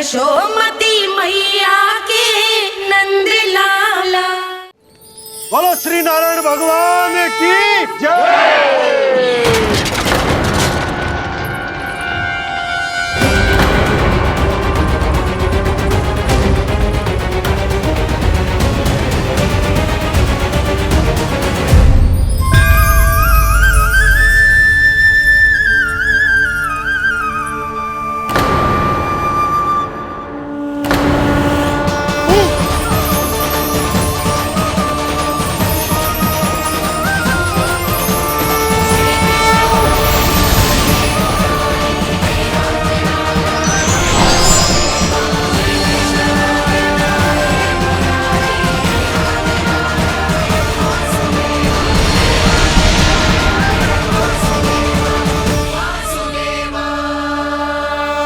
यशोमती मैया के नंद लाला। बोलो श्री नारायण भगवान की जय।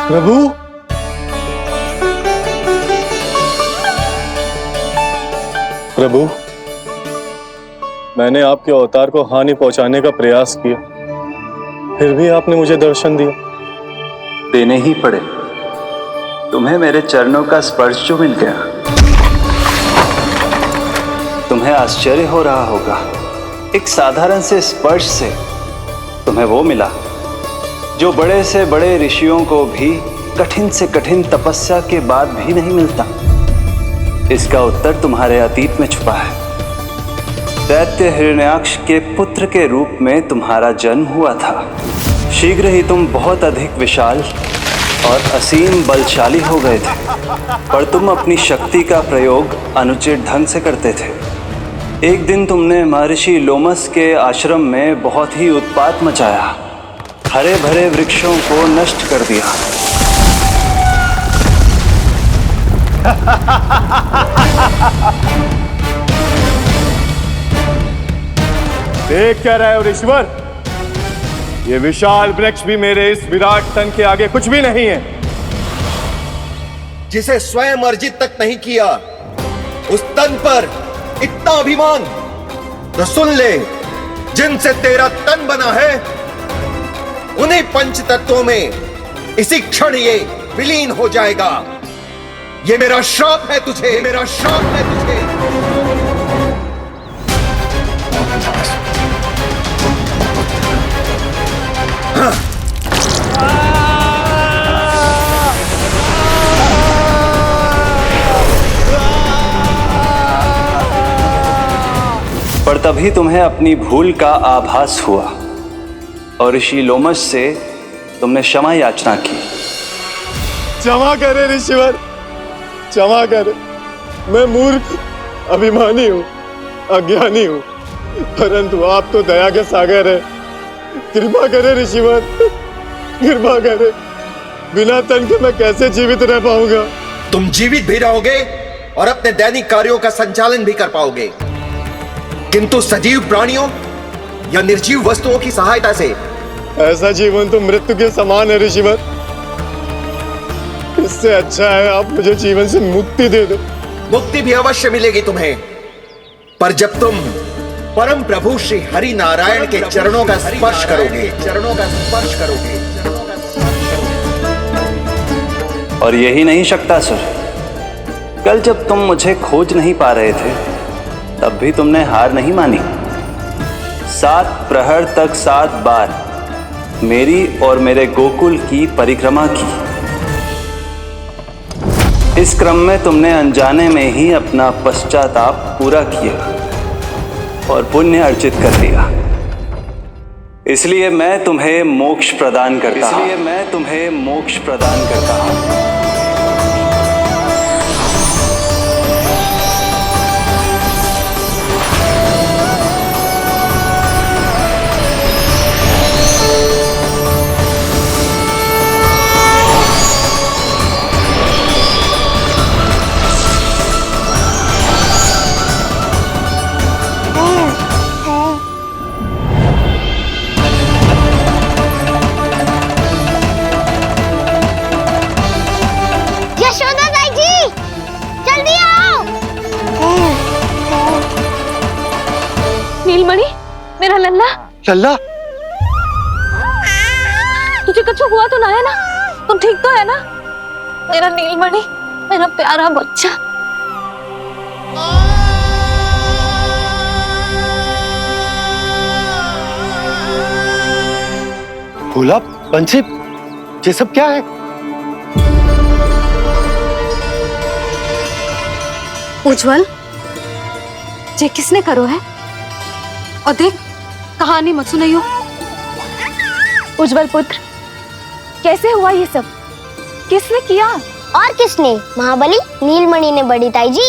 प्रभु, प्रभु, मैंने आपके अवतार को हानि पहुंचाने का प्रयास किया, फिर भी आपने मुझे दर्शन दिया। देने ही पड़े। तुम्हें मेरे चरणों का स्पर्श जो मिल गया। तुम्हें आश्चर्य हो रहा होगा, एक साधारण से स्पर्श से तुम्हें वो मिला जो बड़े से बड़े ऋषियों को भी कठिन से कठिन तपस्या के बाद भी नहीं मिलता। इसका उत्तर तुम्हारे अतीत में छुपा है। दैत्य हिरण्याक्ष के पुत्र के रूप में तुम्हारा जन्म हुआ था। शीघ्र ही तुम बहुत अधिक विशाल और असीम बलशाली हो गए थे, पर तुम अपनी शक्ति का प्रयोग अनुचित ढंग से करते थे। एक दिन तुमने महर्षि लोमस के आश्रम में बहुत ही उत्पात मचाया, हरे भरे वृक्षों को नष्ट कर दिया। देख क्या रहे हो ऋषिवर? ये विशाल वृक्ष भी मेरे इस विराट तन के आगे कुछ भी नहीं है। जिसे स्वयं अर्जित तक नहीं किया, उस तन पर इतना अभिमान। तो सुन ले, जिनसे तेरा तन बना है उन्हीं पंच तत्वों में इसी क्षण ये विलीन हो जाएगा। ये मेरा श्राप है तुझे, ये मेरा श्राप है तुझे। पर तभी तुम्हें अपनी भूल का आभास हुआ और ऋषि लोमस से तुमने क्षमा याचना की। क्षमा करे ऋषिवर, क्षमा करे। मैं मूर्ख, अभिमानी हूँ, अज्ञानी हूँ, परंतु आप तो दया के सागर है। कृपा करे ऋषिवर, कृपा करे। बिना तन के मैं कैसे जीवित रह पाऊंगा? तुम जीवित भी रहोगे और अपने दैनिक कार्यों का संचालन भी कर पाओगे, किंतु सजीव प्राणियों या निर्जीव वस्तुओं की सहायता से। ऐसा जीवन तो मृत्यु के समान है ऋषिवर। इससे अच्छा है आप मुझे जीवन से मुक्ति दे दो। मुक्ति भी अवश्य मिलेगी तुम्हें, पर जब तुम परम प्रभु श्री हरि नारायण के चरणों का स्पर्श करोगे, चरणों का स्पर्श करोगे। और यही नहीं शक्तासुर, कल जब तुम मुझे खोज नहीं पा रहे थे, तब भी तुमने हार नहीं मानी। 7 प्रहर तक 7 बार मेरी और मेरे गोकुल की परिक्रमा की। इस क्रम में तुमने अनजाने में ही अपना पश्चाताप पूरा किया और पुण्य अर्जित कर लिया। इसलिए मैं तुम्हें मोक्ष प्रदान करता हूं। इसलिए मैं तुम्हें मोक्ष प्रदान करता हूं। नीलमणि, मेरा लल्ला। लल्ला, तुझे कुछ हुआ तो ना है ना? तुम ठीक तो है ना? मेरा नीलमणि, मेरा प्यारा बच्चा। भोला, बंसी, ये सब क्या है? उज्जवल, ये किसने करो है? और देख, कहानी मत सुनाइयो। उज्जवल पुत्र, कैसे हुआ ये सब? किसने किया? और किसने? महाबली नीलमणि ने बड़ी ताई जी।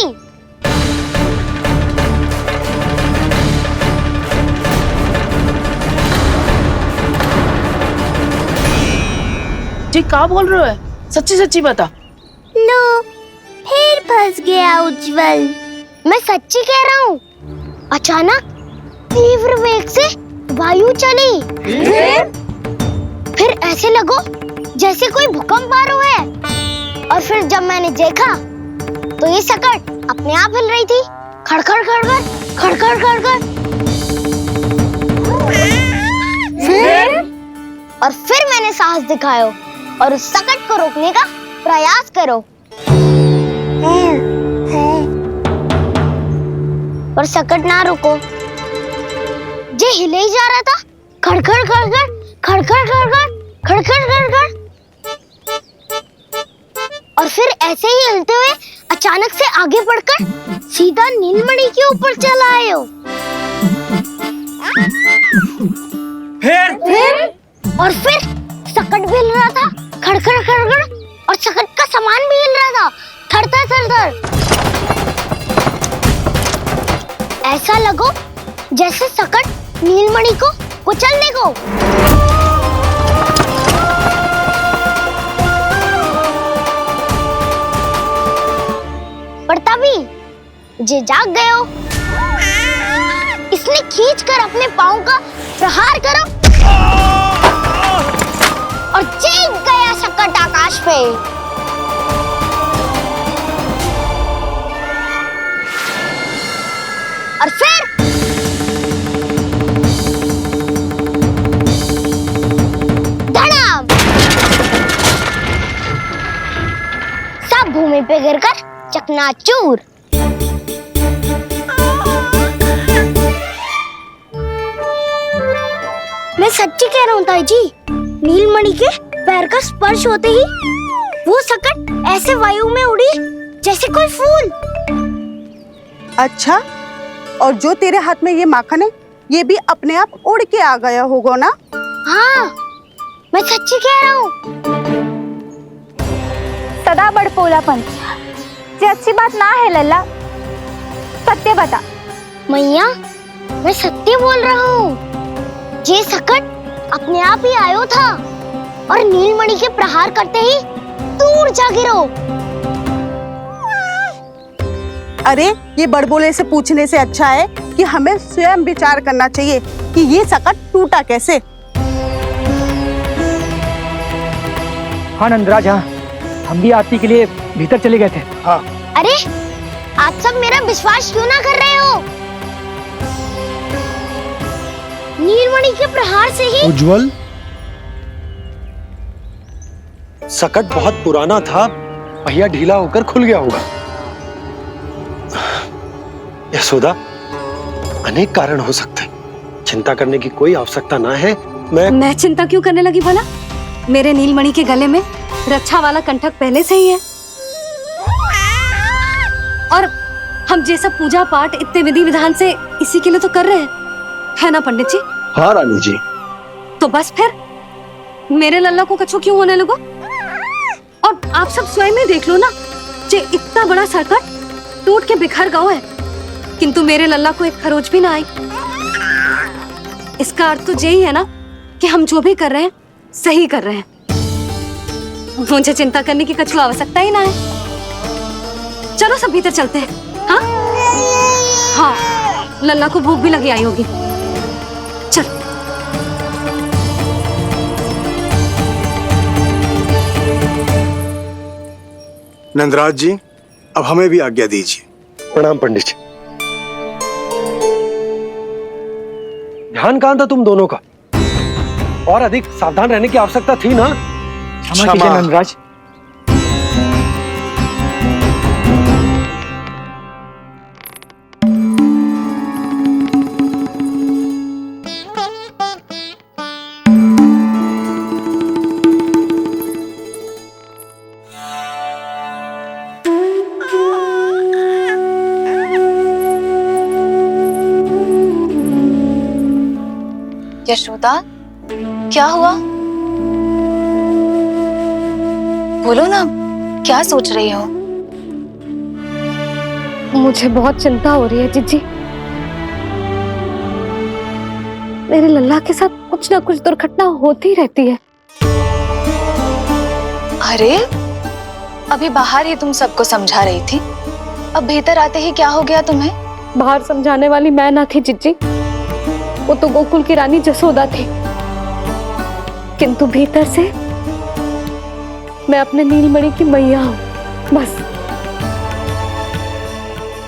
जी क्या बोल रहे हो? सच्ची सच्ची बता। लो, फिर फंस गया उज्जवल। मैं सच्ची कह रहा हूँ। अचानक तीव्र वेग से वायु चली। फिर ऐसे लगो जैसे कोई भूकंप आ रहा है। और फिर जब मैंने देखा तो ये सकट अपने आप हिल रही थी, खड़खड़ खड़खड़ खड़खड़ खड़खड़। फिर मैंने साहस दिखाया और उस सकट को रोकने का प्रयास करो। पर सकट ना रुको, जे हिले ही जा रहा था, खड़खड़ खड़खड़ खड़खड़ खड़खड़ खड़खड़ खड़खड़। और फिर ऐसे ही हिलते हुए अचानक से आगे बढ़कर सीधा नीलमणि के ऊपर चला आए हो। फिर सकट भी हिल रहा था, खड़खड़ खड़खड़, और सकट का सामान भी हिल रहा था, थरथर थरथर। ऐसा लगो जैसे सकट नीलमणि को कुचलने को। पर तभी जे जाग गए हो। इसने खींचकर अपने पांव का प्रहार करो और चीख गया सकट आकाश पे। और फिर धड़ाम, सब भूमि पे गिरकर चकनाचूर। मैं सच्ची कह रहा हूँ ताई जी, नीलमणि के पैर का स्पर्श होते ही वो सकट ऐसे वायु में उड़ी जैसे कोई फूल। अच्छा, और जो तेरे हाथ में ये माखन है, ये भी अपने आप उड़ के आ गया होगा ना? हाँ, मैं सच्ची कह रहा हूँ। सदा बड़पोलापन, ये अच्छी बात ना है लल्ला। सत्य बता। मैया, मैं सत्य बोल रहा हूँ। ये सकट अपने आप ही आयो था और नीलमणि के प्रहार करते ही दूर जा गिरो। अरे, ये बड़बोले से पूछने से अच्छा है कि हमें स्वयं विचार करना चाहिए कि ये सकट टूटा कैसे। हाँ नंदराज, हाँ, हम भी आरती के लिए भीतर चले गए थे। हाँ। अरे, आप सब मेरा विश्वास क्यों ना कर रहे हो? नीलमणि के प्रहार से ही उज्जवल, सकट बहुत पुराना था, पहिया ढीला होकर खुल गया होगा। यशोदा, अनेक कारण हो सकते हैं, चिंता करने की कोई आवश्यकता ना है। मैं चिंता क्यों करने लगी भला? मेरे नीलमणि के गले में रक्षा वाला कंठक पहले से ही है। और हम ये सब पूजा पाठ इतने विधि विधान से इसी के लिए तो कर रहे हैं, है ना पंडित जी? हाँ रानी जी। तो बस फिर मेरे लल्ला को कछु क्यों होने लगो? और आप सब स्वयं ही देख लो ना, जे इतना बड़ा सकट टूट के बिखर गया है, किंतु मेरे लल्ला को एक खरोच भी ना आई। इसका अर्थ तो यही है ना कि हम जो भी कर रहे हैं सही कर रहे हैं। मुझे चिंता करने की कछु आवश्यकता ही ना है। चलो सब भीतर चलते हैं। हाँ हाँ, लल्ला को भूख भी लगी आई होगी। चल। नंदराज जी, अब हमें भी आज्ञा दीजिए। प्रणाम पंडित जी। ध्यान कहाँ था तुम दोनों का? और अधिक सावधान रहने की आवश्यकता थी ना? क्षमा कीजिए नंदराज। यशोदा, क्या हुआ? बोलो ना, क्या सोच रही हो? मुझे बहुत चिंता हो रही है जीजी। मेरे लल्ला के साथ कुछ ना कुछ दुर्घटना होती रहती है। अरे, अभी बाहर ही तुम सबको समझा रही थी, अब भीतर आते ही क्या हो गया तुम्हें? बाहर समझाने वाली मैं ना थी जीजी, वो तो गोकुल की रानी जसोदा थी। किंतु भीतर से मैं अपने नीलमणि की मैया हूँ, बस।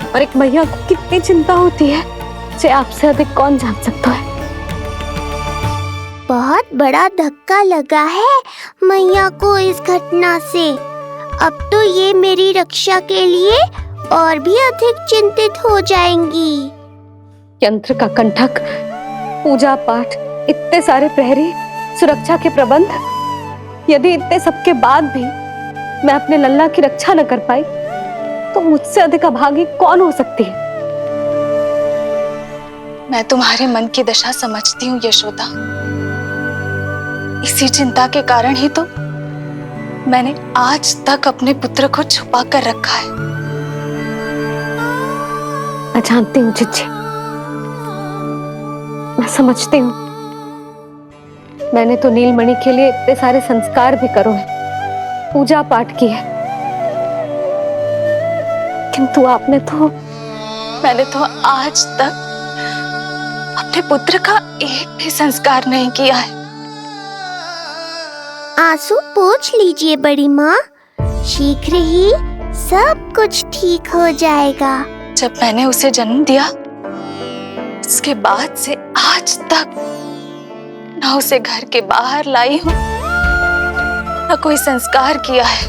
और एक मैया को कितनी चिंता होती है, इसे आपसे अधिक कौन जान सकता है। बहुत बड़ा धक्का लगा है मैया को इस घटना से। अब तो ये मेरी रक्षा के लिए और भी अधिक चिंतित हो जाएंगी। यंत्र का कंठक, पूजा पाठ, इतने सारे प्रहरी, सुरक्षा के प्रबंध, यदि इतने सबके बाद भी मैं अपने लल्ला की रक्षा न कर पाई तो मुझसे अधिक अभागी कौन हो सकती है। मैं तुम्हारे मन की दशा समझती हूँ यशोदा। इसी चिंता के कारण ही तो मैंने आज तक अपने पुत्र को छुपा कर रखा है। मैं जानती हूँ जीजी, मैं समझती हूँ। मैंने तो नीलमणि के लिए इतने सारे संस्कार भी करो है, पूजा पाठ की है, किंतु मैंने तो आज तक अपने पुत्र का एक भी संस्कार नहीं किया है। आंसू पोंछ लीजिए बड़ी माँ, शीघ्र ही सब कुछ ठीक हो जाएगा। जब मैंने उसे जन्म दिया, उसके बाद से आज तक न उसे घर के बाहर लाई हूँ, न कोई संस्कार किया है।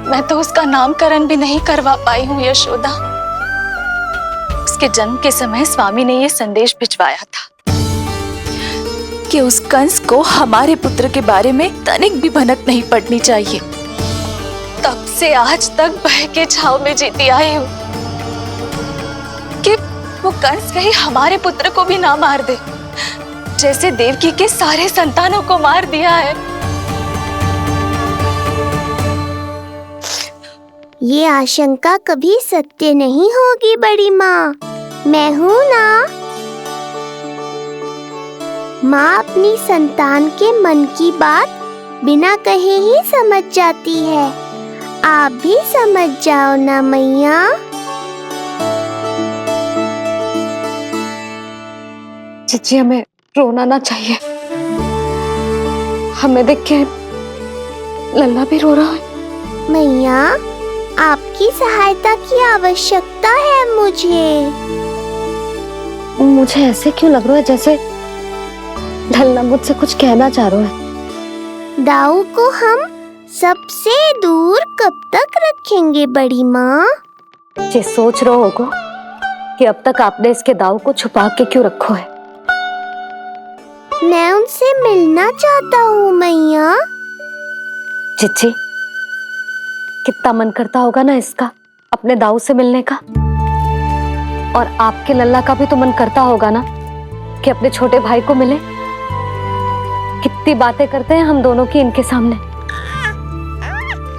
मैं तो उसका नामकरण भी नहीं करवा पाई हूँ यशोदा। उसके जन्म के समय स्वामी ने यह संदेश भिजवाया था कि उस कंस को हमारे पुत्र के बारे में तनिक भी भनक नहीं पड़नी चाहिए। तब से आज तक भय के छाव में जीती आई हूँ कि वो कंस कहीं हमारे पुत्र को भी ना मार दे, जैसे देवकी के सारे संतानों को मार दिया है। ये आशंका कभी सत्य नहीं होगी बड़ी माँ, मैं हूँ ना। माँ अपनी संतान के मन की बात बिना कहे ही समझ जाती है। आप भी समझ जाओ ना मैया। जीजी, हमें रोना ना चाहिए। हमें देख के लल्ला भी रो रहा है। मैया, आपकी सहायता की आवश्यकता है मुझे ऐसे क्यों लग रहा है जैसे लल्ला मुझसे कुछ कहना चाह रहा है। दाऊ को हम सबसे दूर कब तक रखेंगे बड़ी माँ? ये सोच रहा होगा कि अब तक आपने इसके दाऊ को छुपा के क्यों रखो है। मैं उनसे मिलना चाहता हूँ मैया। चिच्ची, कितना मन करता होगा ना इसका अपने दाऊ से मिलने का। और आपके लल्ला का भी तो मन करता होगा ना कि अपने छोटे भाई को मिले। कितनी बातें करते हैं हम दोनों की इनके सामने।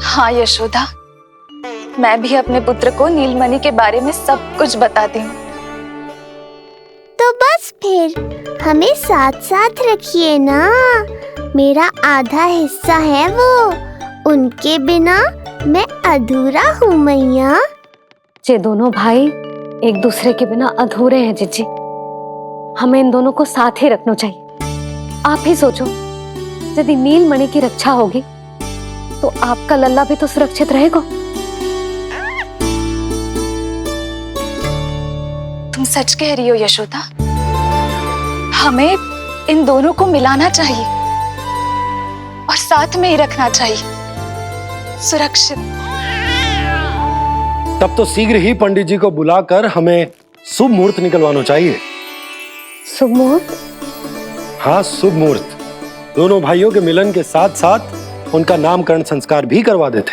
हाँ यशोदा, मैं भी अपने पुत्र को नीलमणि के बारे में सब कुछ बताती हूँ। तो बस फिर हमें साथ साथ रखिए ना। मेरा आधा हिस्सा है वो, उनके बिना मैं अधूरा हूँ मैया। ये दोनों भाई एक दूसरे के बिना अधूरे हैं जीजी। हमें इन दोनों को साथ ही रखना चाहिए। आप ही सोचो, यदि नीलमणि की रक्षा होगी तो आपका लल्ला भी तो सुरक्षित रहेगा। तुम सच कह रही हो यशोदा। हमें इन दोनों को मिलाना चाहिए और साथ में ही रखना चाहिए, सुरक्षित। तब तो शीघ्र ही पंडित जी को बुलाकर हमें शुभ मुहूर्त निकलवाना चाहिए। शुभ मुहूर्त? हाँ, शुभ मुहूर्त। दोनों भाइयों के मिलन के साथ साथ उनका नामकरण संस्कार भी करवा देते।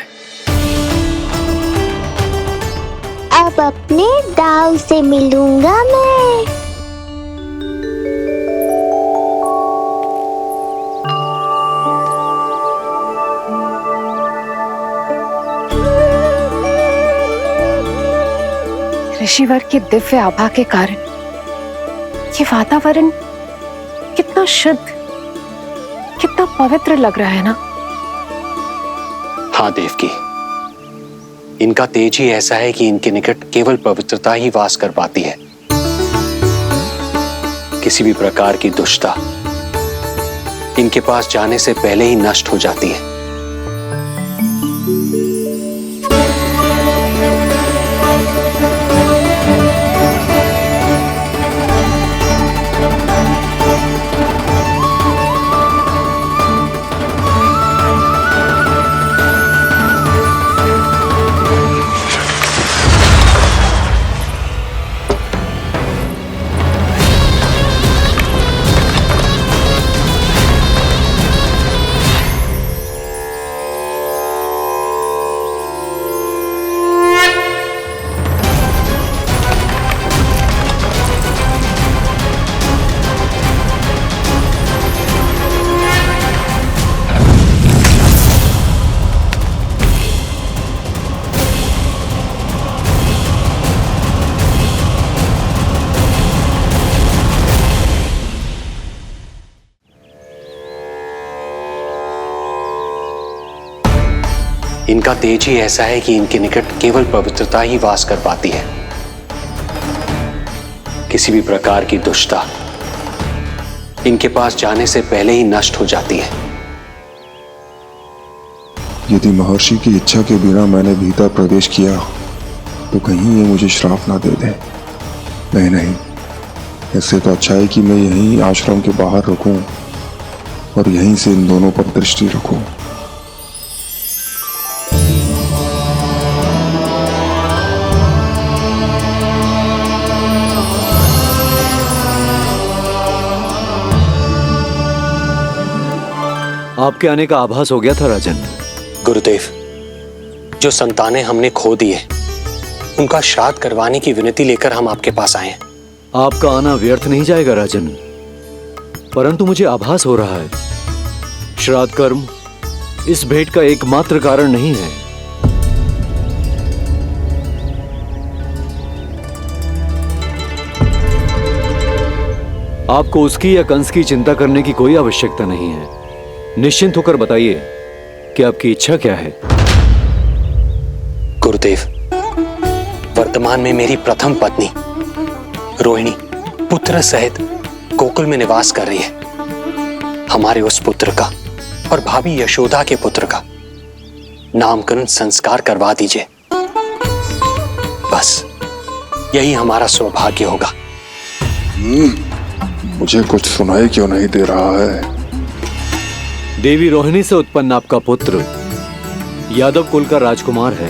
अब अपने दाऊ से मिलूंगा मैं। ऋषिवर की दिव्य आभा के कारण ये वातावरण कितना शुद्ध, कितना पवित्र लग रहा है ना। हाँ देवकी, इनका तेज ही ऐसा है कि इनके निकट केवल पवित्रता ही वास कर पाती है। किसी भी प्रकार की दुष्टता इनके पास जाने से पहले ही नष्ट हो जाती है। इनका तेज ही ऐसा है कि इनके निकट केवल पवित्रता ही वास कर पाती है। किसी भी प्रकार की दुष्टता इनके पास जाने से पहले ही नष्ट हो जाती है। यदि महर्षि की इच्छा के बिना मैंने भीतर प्रवेश किया तो कहीं ये मुझे श्राप ना दे दे। नहीं, इससे तो अच्छा है कि मैं यहीं आश्रम के बाहर रुकूं और यहीं से इन दोनों पर दृष्टि रखूं। आपके आने का आभास हो गया था राजन। गुरुदेव, जो संतानें हमने खो दी है उनका श्राद्ध करवाने की विनती लेकर हम आपके पास आए हैं। आपका आना व्यर्थ नहीं जाएगा राजन, परंतु मुझे आभास हो रहा है श्राद्ध कर्म इस भेंट का एकमात्र कारण नहीं है। आपको उसकी या कंस की चिंता करने की कोई आवश्यकता नहीं है। निश्चिंत होकर बताइए कि आपकी इच्छा क्या है। गुरुदेव, वर्तमान में मेरी प्रथम पत्नी रोहिणी पुत्र सहित गोकुल में निवास कर रही है। हमारे उस पुत्र का और भाभी यशोदा के पुत्र का नामकरण संस्कार करवा दीजिए। बस यही हमारा सौभाग्य होगा। मुझे कुछ सुनाई क्यों नहीं दे रहा है? देवी रोहिणी से उत्पन्न आपका पुत्र यादव कुल का राजकुमार है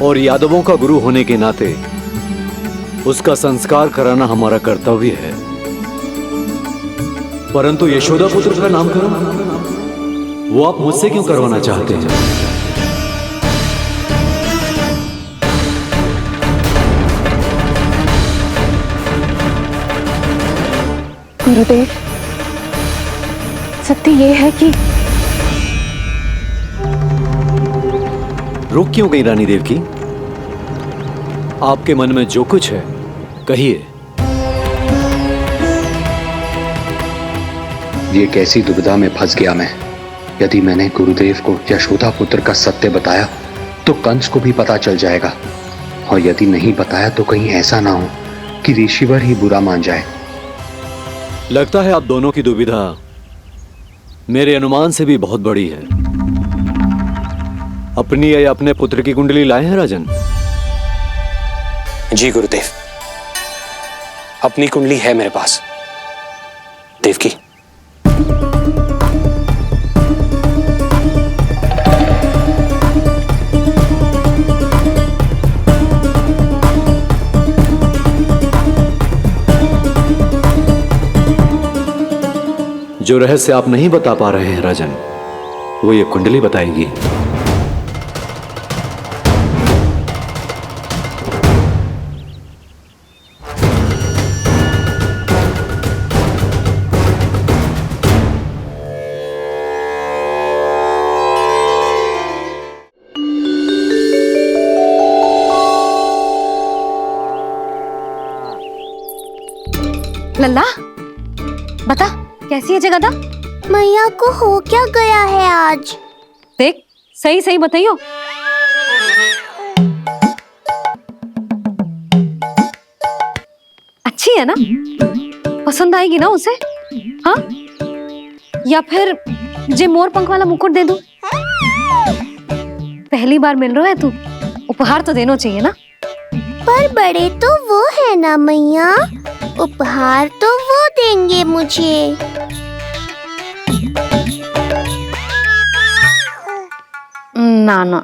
और यादवों का गुरु होने के नाते उसका संस्कार कराना हमारा कर्तव्य है। परंतु यशोदा पुत्र का नामकरण वो आप मुझसे क्यों करवाना चाहते हैं? गुरुदेव, सत्य ये है कि रुक क्यों गई रानी देवकी? आपके मन में जो कुछ है कहिए। ये कैसी दुविधा में फंस गया मैं। यदि मैंने गुरुदेव को यशोदा पुत्र का सत्य बताया तो कंस को भी पता चल जाएगा, और यदि नहीं बताया तो कहीं ऐसा ना हो कि ऋषिवर ही बुरा मान जाए। लगता है आप दोनों की दुविधा मेरे अनुमान से भी बहुत बड़ी है। अपनी या अपने पुत्र की कुंडली लाए हैं राजन? जी गुरुदेव, अपनी कुंडली है मेरे पास। देवकी, जो रहस्य आप नहीं बता पा रहे हैं राजन, वो ये कुंडली बताएगी। लल्ला बता कैसी है जगदा? मैया को हो क्या गया है आज? देख सही सही बताइयो। अच्छी है ना? पसंद आएगी ना उसे? हाँ या फिर जे मोर पंख वाला मुकुट दे दूं? पहली बार मिल रहा है तू, उपहार तो देना चाहिए ना। पर बड़े तो वो है ना मैया, उपहार तो वो देंगे मुझे। ना ना,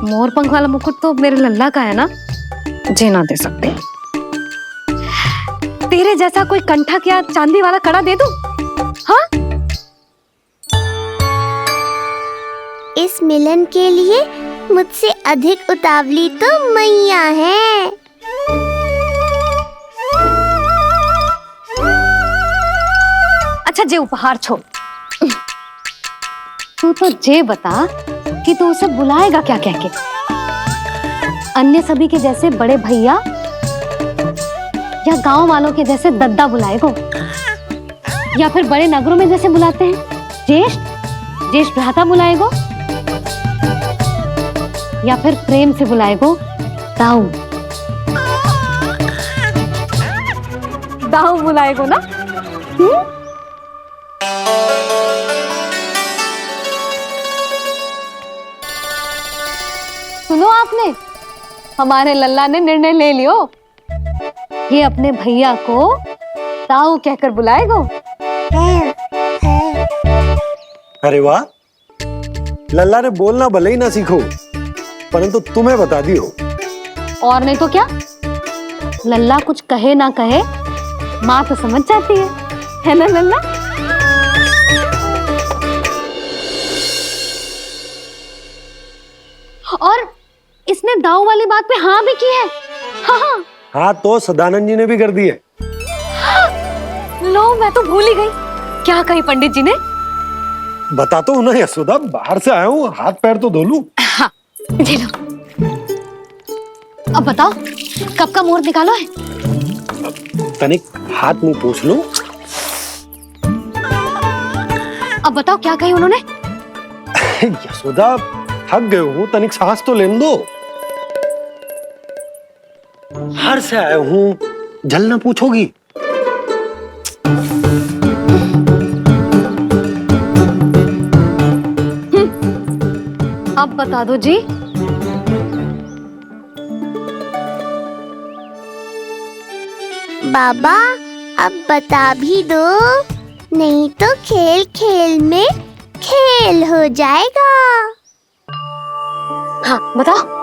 मोर पंख वाला मुकुट तो मेरे लल्ला का है ना, जे ना दे सकते। तेरे जैसा कोई कंठक या चांदी वाला कड़ा दे दूं? हाँ? इस मिलन के लिए मुझसे अधिक उतावली तो मैया है। अच्छा जे उपहार छोड़, तू तो जे बता कि तू उसे बुलाएगा क्या कह के? अन्य सभी के जैसे बड़े भैया या गांव वालों के जैसे दद्दा बुलाएगो, या फिर बड़े नगरों में जैसे बुलाते हैं ज्येष्ठ ज्येष्ठ भ्राता बुलाएगो, या फिर प्रेम से बुलाएगो दाऊ दाऊ बुलाएगो ना? सुनो आपने, हमारे लल्ला ने निर्णय ले लियो, ये अपने भैया को ताऊ कहकर बुलाएगो। अरे वाह, लल्ला ने बोलना भले ही ना सीखो, परंतु तुम्हें बता दियो। और नहीं तो क्या, लल्ला कुछ कहे ना कहे माँ तो समझ जाती है ना लल्ला? और इसने दाऊ वाली बात पे हाँ भी की है। हाँ हाँ हाँ तो सदानंद जी ने भी कर दी है। लो मैं तो भूल ही गई, क्या कही पंडित जी ने? बता तो ना यशोदा, बाहर से आया हूँ, हाथ पैर तो धो लूं। हाँ ले लो। अब बताओ कब का मुहूर्त निकालो है? तनिक हाथ मुंह पूछ लूं। अब बताओ क्या कही उन्होंने? यशोदा थक गए हूँ, तनिक सांस तो लेने दो। बाहर से आया हूँ, जल ना पूछोगी? अब बता दो जी। बाबा अब बता भी दो, नहीं तो खेल खेल में खेल हो जाएगा। हाँ बताओ।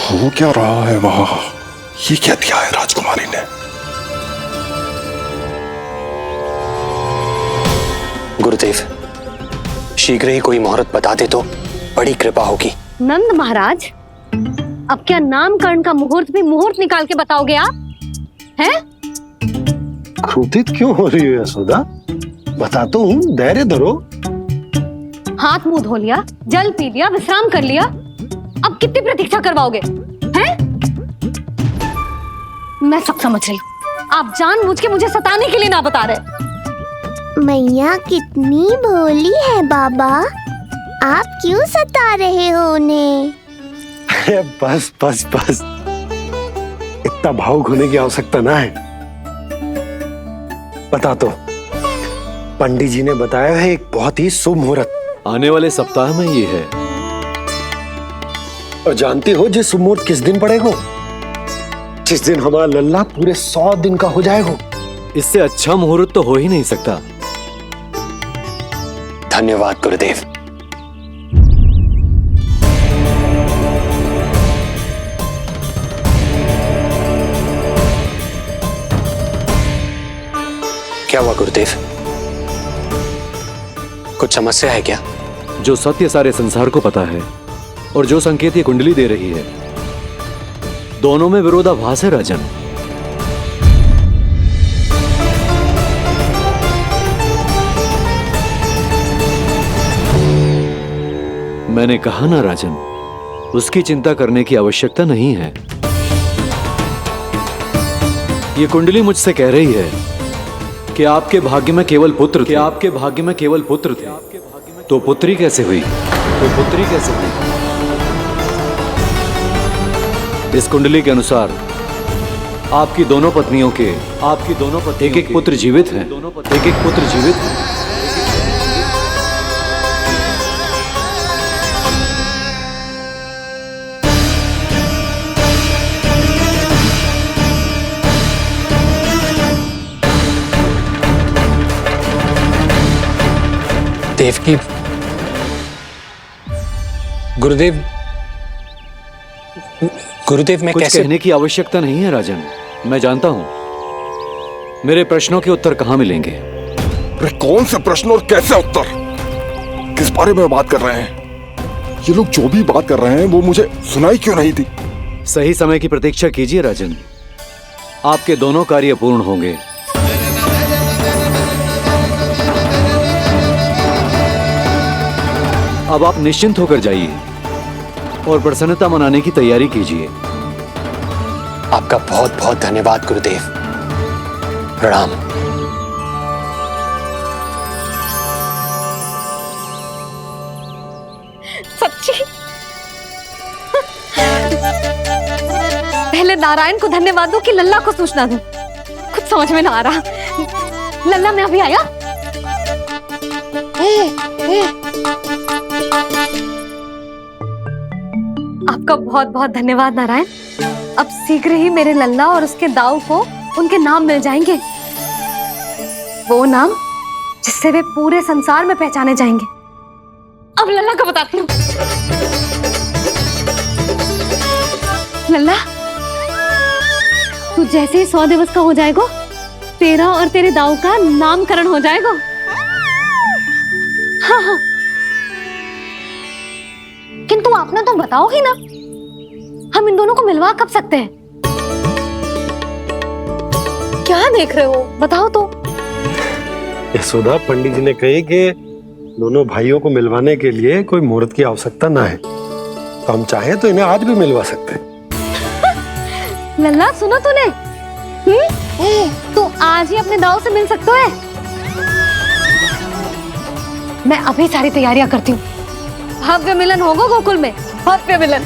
हो क्या रहा है वहां? ये क्या दिया है राजकुमारी ने? गुरुदेव, शीघ्र ही कोई मुहूर्त बता दे तो बड़ी कृपा होगी। नंद महाराज, अब क्या नामकरण का मुहूर्त भी मुहूर्त निकाल के बताओगे आप? हैं? क्रोधित क्यों हो रही है यशोदा? बता तो हूँ, धैर्य धरो। हाथ मुंह धो लिया, जल पी लिया, विश्राम कर लिया, अब कितनी प्रतीक्षा करवाओगे? हैं? मैं सब समझ रही हूँ, आप जानबूझ के मुझे सताने के लिए ना बता रहे। मैया कितनी भोली है बाबा, आप क्यों सता रहे हो उन्हें? बस बस बस, इतना भावुक होने की आवश्यकता ना है। बता तो, पंडित जी ने बताया है एक बहुत ही शुभ मुहूर्त आने वाले सप्ताह में ये है। और जानते हो जिस मुहूर्त किस दिन पड़ेगा? जिस दिन हमारा लल्ला पूरे 100 दिन का हो जाएगा। इससे अच्छा मुहूर्त तो हो ही नहीं सकता। धन्यवाद गुरुदेव। क्या हुआ गुरुदेव? कुछ समस्या है क्या? जो सत्य सारे संसार को पता है और जो संकेत ये कुंडली दे रही है, दोनों में विरोधाभास है राजन। मैंने कहा ना राजन, उसकी चिंता करने की आवश्यकता नहीं है। ये कुंडली मुझसे कह रही है कि आपके भाग्य में केवल पुत्र थे। आपके भाग्य में केवल पुत्र थे, तो पुत्री कैसे हुई? इस कुंडली के अनुसार आपकी दोनों पत्नियों के एक एक पुत्र जीवित हैं। देवकी, गुरुदेव मैं कुछ कैसे? कहने की आवश्यकता नहीं है राजन, मैं जानता हूं मेरे प्रश्नों के उत्तर कहां मिलेंगे। अरे कौन से प्रश्न और कैसे उत्तर? किस बारे में बात कर रहे हैं? ये लोग जो भी बात कर रहे हैं वो मुझे सुनाई क्यों नहीं थी? सही समय की प्रतीक्षा कीजिए राजन, आपके दोनों कार्य पूर्ण होंगे। अब आप निश्चिंत होकर जाइए और प्रसन्नता मनाने की तैयारी कीजिए। आपका बहुत बहुत धन्यवाद गुरुदेव। प्रणाम। सच्ची? पहले नारायण को धन्यवाद दूं कि लल्ला को सूचना दूं? कुछ समझ में ना आ रहा। लल्ला मैं अभी आया। आपका बहुत बहुत धन्यवाद नारायण। अब शीघ्र ही मेरे लल्ला और उसके दाऊ को उनके नाम मिल जाएंगे, वो नाम जिससे वे पूरे संसार में पहचाने जाएंगे। अब लल्ला को बताती हूँ। लल्ला, तू जैसे ही 100 दिवस का हो जाएगा, तेरा और तेरे दाऊ का नामकरण हो जाएगा। हाँ। किंतु आपने तो बताओ ही ना, हम इन दोनों को मिलवा कब सकते हैं? क्या देख रहे हो, बताओ तो। यशोदा, पंडित जी ने कही कि दोनों भाइयों को मिलवाने के लिए कोई मुहूर्त की आवश्यकता ना है, तो हम चाहें तो इन्हें आज भी मिलवा सकते हैं। लल्ला सुनो तूने, तू आज ही अपने दाऊ से मिल सकता है। मैं अभी सारी तैयारियां करती हूँ। भव्य मिलन होगा गोकुल में, भव्य मिलन।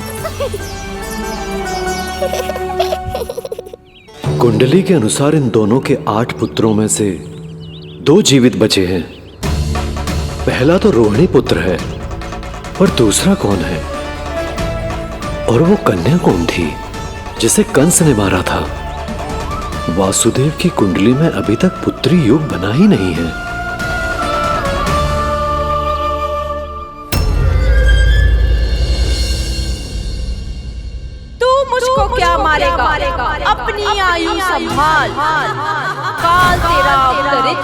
कुंडली के अनुसार इन दोनों के 8 पुत्रों में से 2 जीवित बचे हैं। पहला तो रोहिणी पुत्र है, पर दूसरा कौन है? और वो कन्या कौन थी जिसे कंस ने मारा था? वासुदेव की कुंडली में अभी तक पुत्री योग बना ही नहीं है। मुझको क्या मारेगा? अपनी आयु संभाल, काल तेरा अवतरित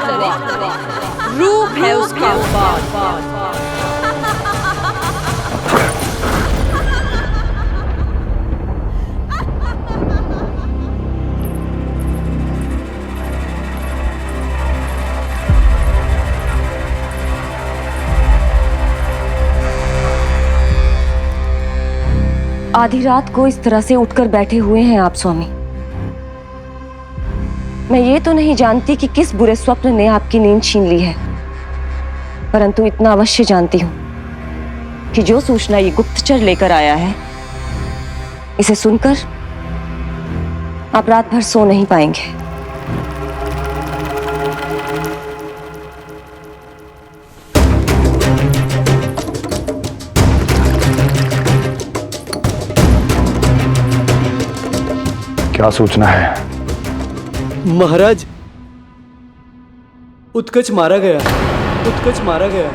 रूप है उसका उपाल। आधी रात को इस तरह से उठकर बैठे हुए हैं आप स्वामी। मैं ये तो नहीं जानती कि किस बुरे स्वप्न ने आपकी नींद छीन ली है, परंतु इतना अवश्य जानती हूं कि जो सूचना ये गुप्तचर लेकर आया है, इसे सुनकर आप रात भर सो नहीं पाएंगे। क्या सूचना है? महाराज, उत्कच मारा गया। उत्कच मारा गया।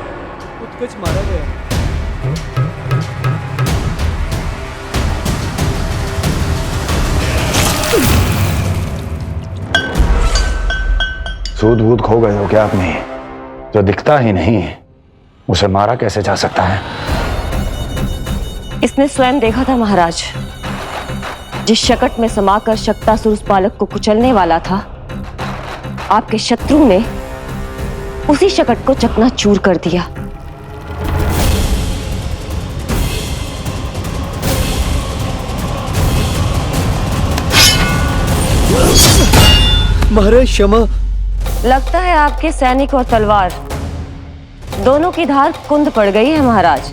उत्कच मारा गया। सूद बूद खो गए हो क्या अपनी? जो दिखता ही नहीं उसे मारा कैसे जा सकता है? इसने स्वयं देखा था महाराज। जिस शकट में समाकर शक्तासुर उस बालक को कुचलने वाला था, आपके शत्रु ने उसी शकट को चकनाचूर कर दिया। महाराज क्षमा। लगता है आपके सैनिक और तलवार दोनों की धार कुंद पड़ गई है महाराज।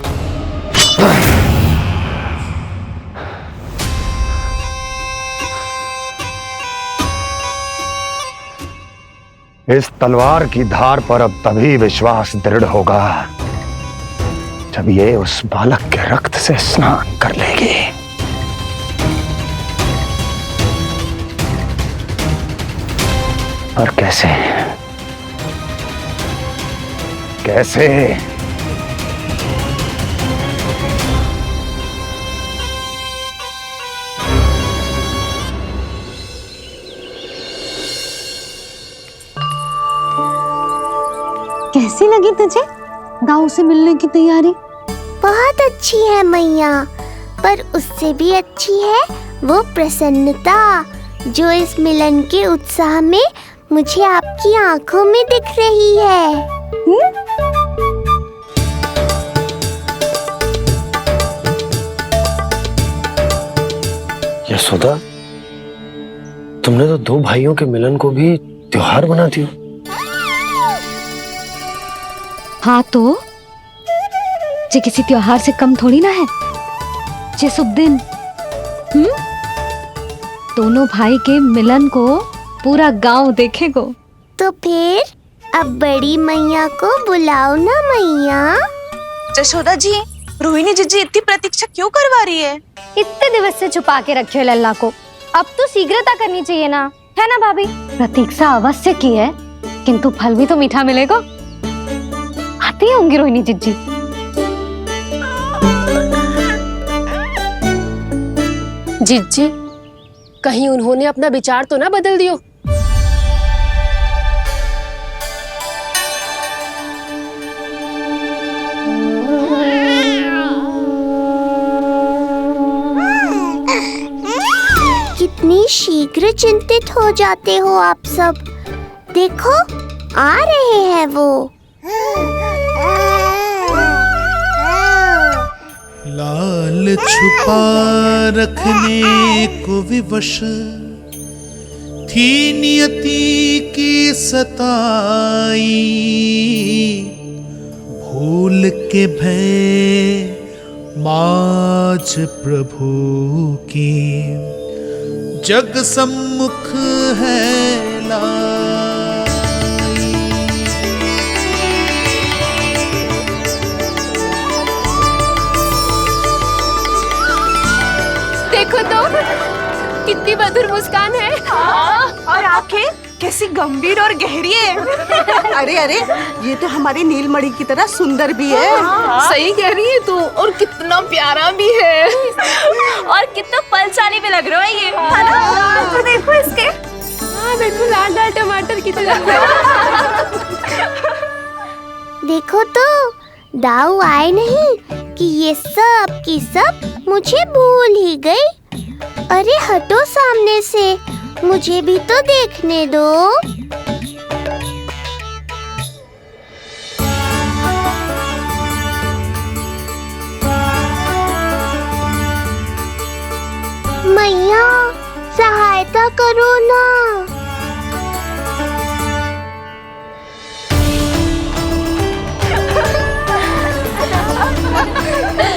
इस तलवार की धार पर अब तभी विश्वास दृढ़ होगा जब ये उस बालक के रक्त से स्नान कर लेगी। और कैसे कैसे? कैसी लगी तुझे दाऊ से मिलने की तैयारी? बहुत अच्छी है मैया, पर उससे भी अच्छी है वो प्रसन्नता जो इस मिलन के उत्साह में मुझे आपकी आंखों में दिख रही है। यशोदा, तुमने तो दो भाइयों के मिलन को भी त्योहार बना दिया। हाँ तो जे किसी त्योहार से कम थोड़ी ना है। जे शुभ दिन दोनों भाई के मिलन को पूरा गांव देखेगो। तो फिर अब बड़ी मैया को बुलाओ ना मैया। यशोदा जी, रोहिणी जीजी इतनी प्रतीक्षा क्यों करवा रही है? इतने दिवस से छुपा के रखे हो लल्ला को, अब तो शीघ्रता करनी चाहिए ना, है ना भाभी? प्रतीक्षा अवश्य की है, किंतु फल भी तो मीठा मिलेगा। आती होंगी रोहिणी जीजी। जीजी, कहीं उन्होंने अपना विचार तो ना बदल दियो? कितनी शीघ्र चिंतित हो जाते हो आप सब। देखो आ रहे हैं वो। लाल छुपा रखने को विवश थी नियति की सताई, भूल के भय माज प्रभु की जग सम्मुख है लाई। देखो तो कितनी मधुर मुस्कान है। और आंखें कैसी गंभीर और गहरी है। अरे अरे, ये तो हमारी नीलमणि की तरह सुंदर भी है। सही कह रही है तू, और कितना प्यारा भी है। और कितना बलशाली भी लग रहा है ये, है ना? तो देखो इसके। हाँ बिल्कुल लाल लाल टमाटर की तरह। देखो तो दाऊ आए नहीं कि ये सब की सब मुझे भूल ही गई। अरे हटो सामने से, मुझे भी तो देखने दो। मैया सहायता करो ना।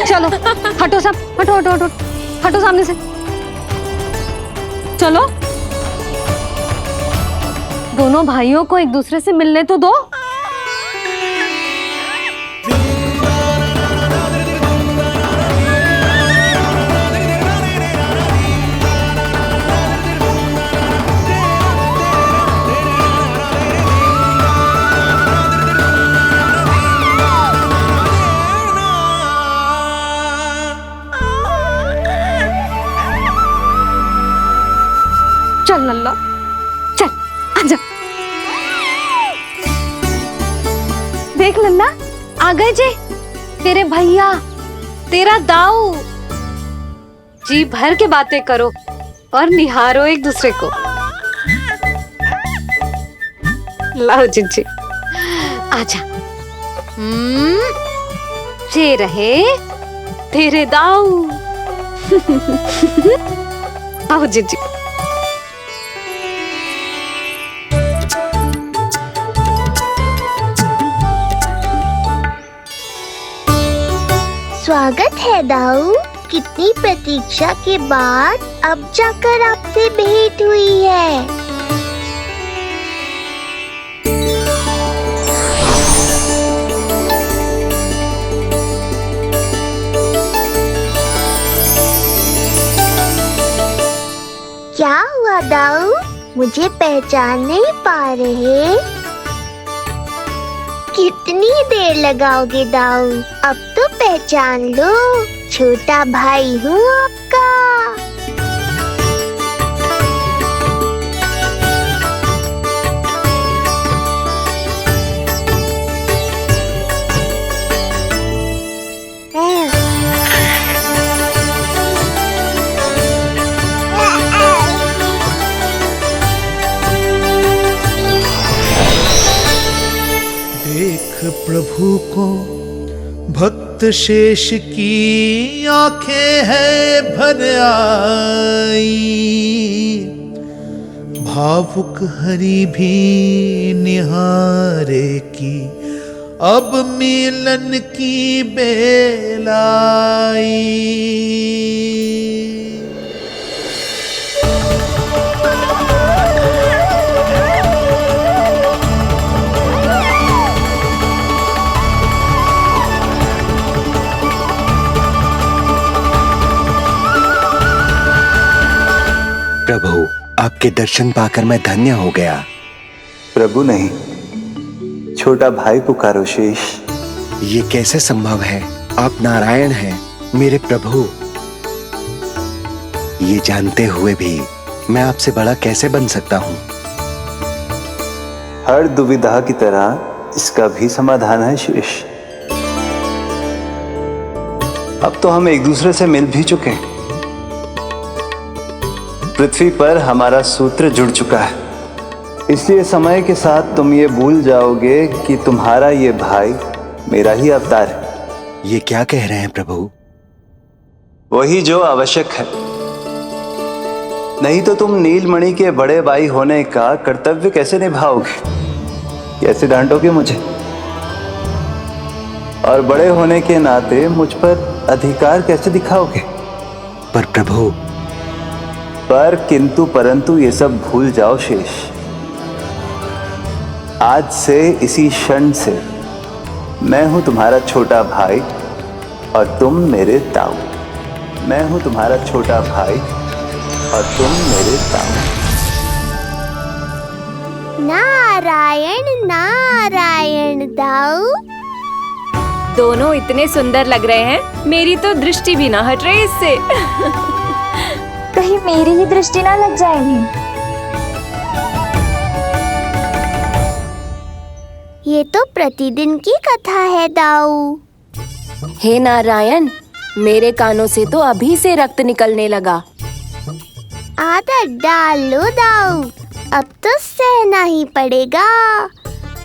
चलो हटो सब, हटो हटो हटो, हटो सामने से। चलो दोनों भाइयों को एक दूसरे से मिलने तो दो। चल लल्ला, चल आजा। देख लल्ला, आ गए जे तेरे भैया, तेरा दाऊ। जी भर के बातें करो और निहारो एक दूसरे को। लाओ जीजी, आजा। जे रहे तेरे दाऊ। आओ जीजी। स्वागत है दाऊ। कितनी प्रतीक्षा के बाद अब जाकर आपसे भेंट हुई है। क्या हुआ दाऊ? मुझे पहचान नहीं पा रहे? कितनी देर लगाओगे दाऊ? अब तो पहचान लो, छोटा भाई हूँ आपका। देख प्रभु को भक्त शेष की आंखें है भर आई, भावुक हरि भी निहारे की अब मिलन की बेल आई। प्रभु, आपके दर्शन पाकर मैं धन्य हो गया। प्रभु नहीं, छोटा भाई पुकारो शेष। ये कैसे संभव है? आप नारायण हैं, मेरे प्रभु। ये जानते हुए भी मैं आपसे बड़ा कैसे बन सकता हूँ? हर दुविधा की तरह इसका भी समाधान है शेष। अब तो हम एक दूसरे से मिल भी चुके हैं। पृथ्वी पर हमारा सूत्र जुड़ चुका है, इसलिए समय के साथ तुम ये भूल जाओगे कि तुम्हारा ये भाई मेरा ही अवतार है। ये क्या कह रहे हैं प्रभु? वही जो आवश्यक है, नहीं तो तुम नीलमणि के बड़े भाई होने का कर्तव्य कैसे निभाओगे? कैसे डांटोगे मुझे? और बड़े होने के नाते मुझ पर अधिकार कैसे दिखाओगे? पर प्रभु, पर किंतु परंतु ये सब भूल जाओ शेष। आज से, इसी क्षण से मैं हूं तुम्हारा छोटा भाई और तुम मेरे ताऊ। मैं हूं तुम्हारा छोटा भाई और तुम मेरे ताऊ। नारायण नारायण दाऊ। दोनों इतने सुंदर लग रहे हैं, मेरी तो दृष्टि भी ना हट रही इससे। कहीं मेरी ही दृष्टि ना लग जाएगी। ये तो प्रतिदिन की कथा है दाऊ। हे नारायण, मेरे कानों से तो अभी से रक्त निकलने लगा। आदत डाल लो दाऊ, अब तो सहना ही पड़ेगा।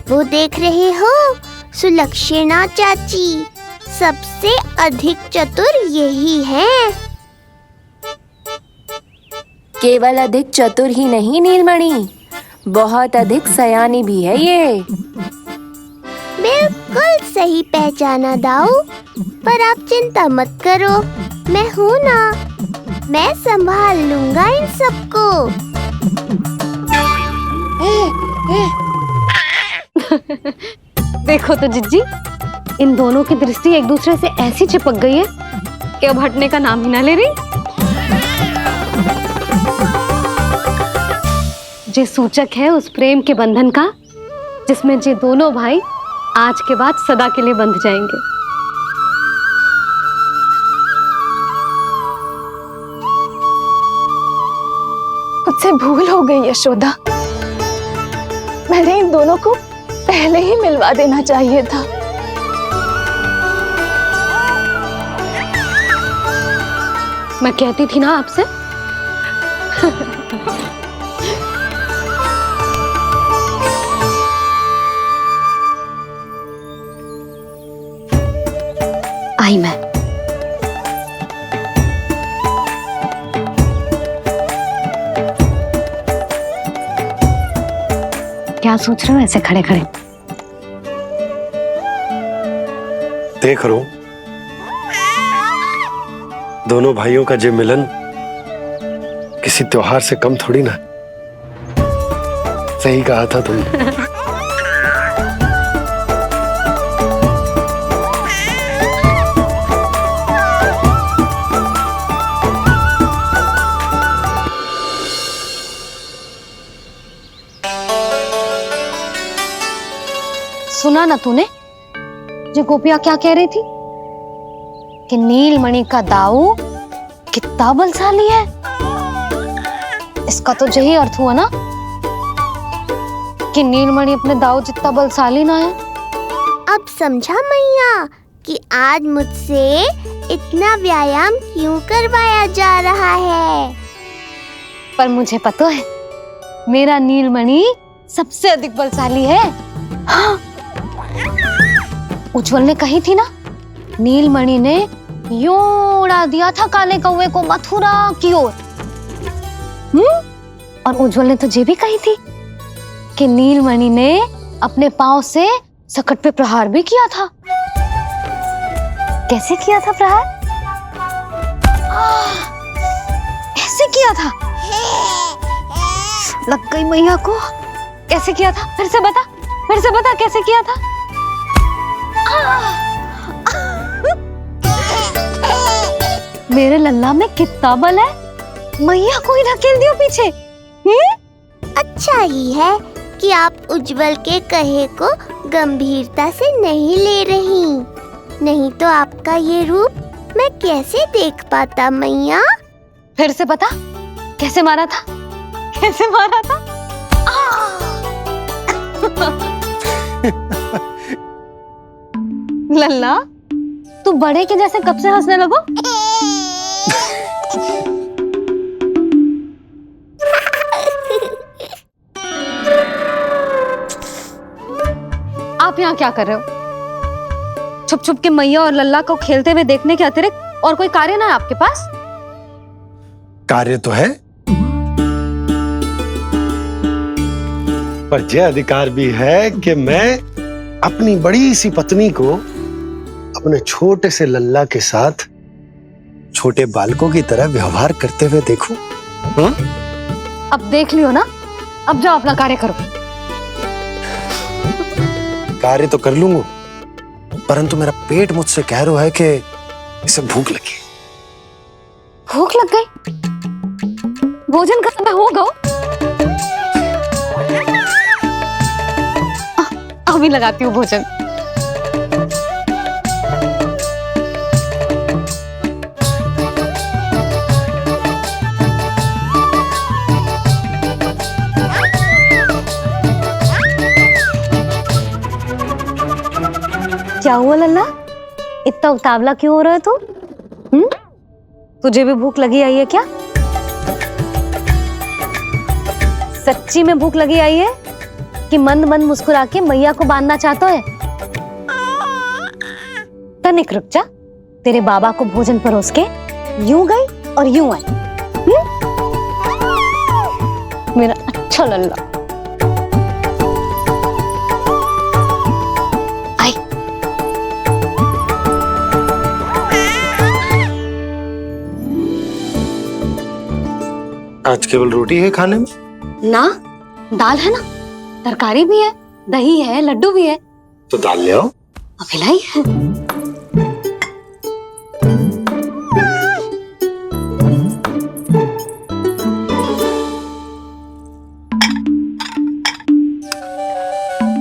वो देख रहे हो, सुलक्षणा चाची सबसे अधिक चतुर यही है। केवल अधिक चतुर ही नहीं नीलमणि, बहुत अधिक सयानी भी है ये। बिल्कुल सही पहचाना दाऊ, पर आप चिंता मत करो, मैं हूँ ना, मैं संभाल लूंगा इन सबको। देखो तो जिज्जी, इन दोनों की दृष्टि एक दूसरे से ऐसी चिपक गई है कि अब हटने का नाम ही ना ले रही। ये सूचक है उस प्रेम के बंधन का, जिसमें ये दोनों भाई आज के बाद सदा के लिए बंध जाएंगे। मुझसे भूल हो गई यशोदा, मैंने इन दोनों को पहले ही मिलवा देना चाहिए था। मैं कहती थी ना आपसे। आई मैं। क्या सोच रहे हो ऐसे खड़े खड़े? देख रो, दोनों भाइयों का ये मिलन किसी त्योहार से कम थोड़ी ना। सही कहा था तुमने। सुना ना तूने जो गोपिया क्या कह रही थी कि नीलमणि का दाऊ कितना बलशाली है। इसका तो यही अर्थ हुआ ना कि नीलमणि अपने दाऊ जितना बलशाली ना है। अब समझा मैया कि आज मुझसे इतना व्यायाम क्यों करवाया जा रहा है। पर मुझे पता है मेरा नीलमणि सबसे अधिक बलशाली है। हाँ। उज्जवल ने कही थी ना, नीलमणि ने यूं उड़ा दिया था काले कौवे को मथुरा की ओर। और उज्जवल ने तो ये भी कही थी कि नीलमणि ने अपने पांव से सकट पे प्रहार भी किया था। कैसे किया था प्रहार? ऐसे किया था। लग गई मैया को। कैसे किया था? फिर से बता कैसे किया था? मेरे लल्ला में कितना बल है। मैया को ही ढकेल दियो पीछे। अच्छा ही है कि आप उज्जवल के कहे को गंभीरता से नहीं ले रही, नहीं तो आपका ये रूप मैं कैसे देख पाता मैया। फिर से बता कैसे मारा था? कैसे मारा था? लल्ला तू बड़े के जैसे कब से हंसने लगो? आप यहाँ क्या कर रहे हो? छुप छुप के मैया और लल्ला को खेलते हुए देखने के अतिरिक्त और कोई कार्य ना है आपके पास? कार्य तो है, पर यह अधिकार भी है कि मैं अपनी बड़ी सी पत्नी को अपने छोटे से लल्ला के साथ छोटे बालकों की तरह व्यवहार करते हुए देखूं। अब देख लियो ना, अब जाओ अपना कार्य करो। कार्य तो कर लूंगा, परंतु मेरा पेट मुझसे कह रहा है कि इसे भूख लगी। भूख लग गई? भोजन का समय होगा। अभी लगाती हूँ भोजन। क्या हुआ लल्ला, इतना उतावला क्यों हो रहा है तू? तुझे भी भूख लगी आई है क्या? सच्ची में भूख लगी आई है कि मंद मंद मुस्कुरा के मैया को बांधना चाहता है? तनिक रुक जा, तेरे बाबा को भोजन परोस के यूं गई और यूं आई। मेरा अच्छा लल्ला। आई। आज केवल रोटी है खाने में? ना, दाल है ना, तरकारी भी है, दही है, लड्डू भी है। तो दाल ले आओ। अभी लाई है।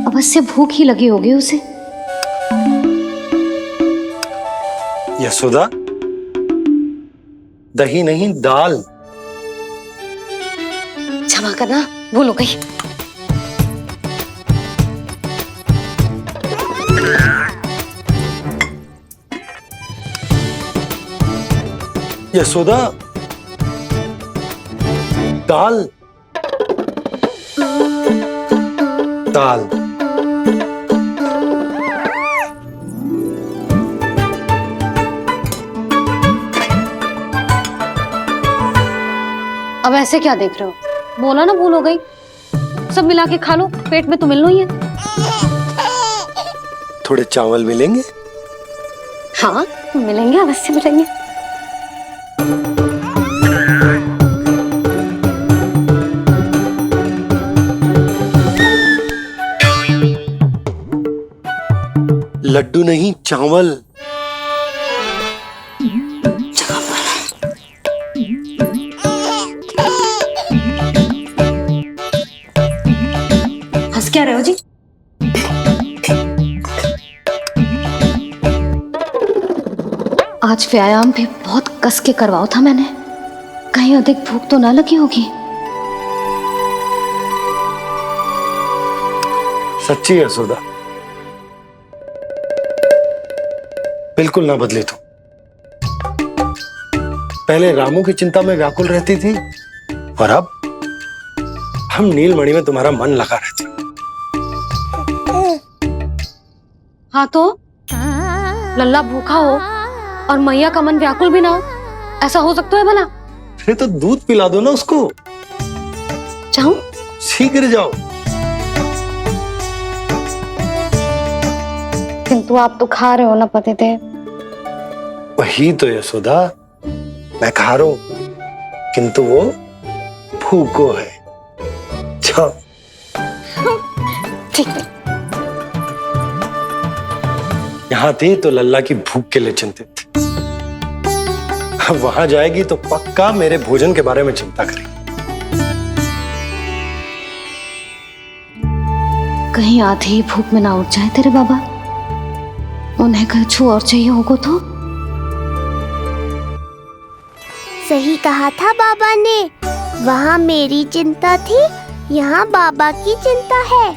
अवश्य भूख ही लगी होगी उसे। यशोदा, दही नहीं दाल। क्षमा करना, भूल हो गई। यशोदा, दाल दाल। अब ऐसे क्या देख रहे हो? बोला ना भूल हो गई। सब मिला के खा लो, पेट में तो मिलना ही है। थोड़े चावल मिलेंगे? हाँ मिलेंगे, अवश्य मिलेंगे। आलू नहीं, चावल। हंस क्या रहे हो जी? आज व्यायाम भी बहुत कस के करवाओ था मैंने, कहीं अधिक भूख तो ना लगी होगी। सच्ची है यशोदा, बिल्कुल ना बदले तुम। पहले रामू की चिंता में व्याकुल रहती थी और अब हम नीलमणि में तुम्हारा मन लगा रहते। हाँ तो लल्ला भूखा हो और मैया का मन व्याकुल भी ना हो, ऐसा हो सकता है भला? फिर तो दूध पिला दो ना उसको। जाऊं? शीघ्र जाओ। किंतु आप तो खा रहे हो ना पतिदेव। वही तो यशोदा, मैं खा रहा हूं, किंतु वो भूखो है। जाओ। ठीक है। यहाँ थी तो लल्ला की भूख के लिए चिंतित थी, अब वहां जाएगी तो पक्का मेरे भोजन के बारे में चिंता करेगी। कहीं आधी भूख में ना उठ जाए तेरे बाबा, उन्हें कुछ और चाहिए होगा तो? सही कहा था बाबा ने, वहाँ मेरी चिंता थी, यहाँ बाबा की चिंता है।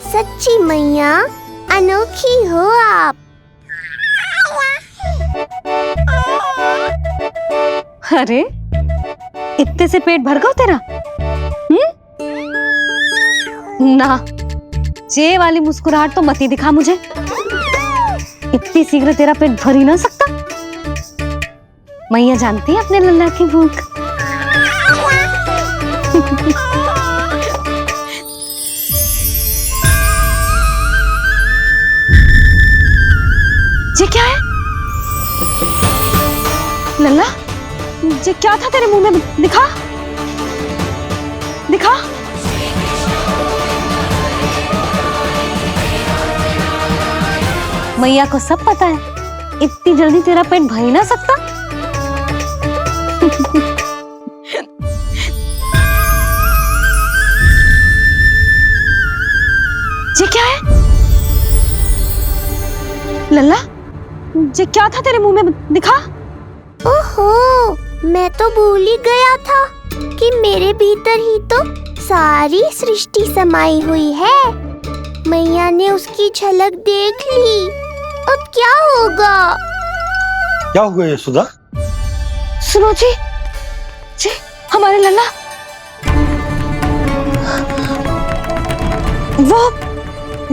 सच्ची मैया, अनोखी हो आप। अरे इतने से पेट भर गया तेरा? ना, ये वाली मुस्कुराहट तो मत ही दिखा मुझे, इतनी शीघ्र तेरा पेट भर ही ना सकता। मैया जानती है अपने लल्ला की भूख। ये क्या है लल्ला? ये क्या था तेरे मुंह में? दिखा दिखा। मैया को सब पता है, इतनी जल्दी तेरा पेट भर ही ना सकता। ये क्या है लल्ला? ये क्या था तेरे मुंह में? दिखा। ओहो, मैं तो भूल ही गया था कि मेरे भीतर ही तो सारी सृष्टि समाई हुई है। मैया ने उसकी झलक देख ली, अब क्या होगा? क्या हुआ यशोदा? सुनो जी, जी हमारे लल्ला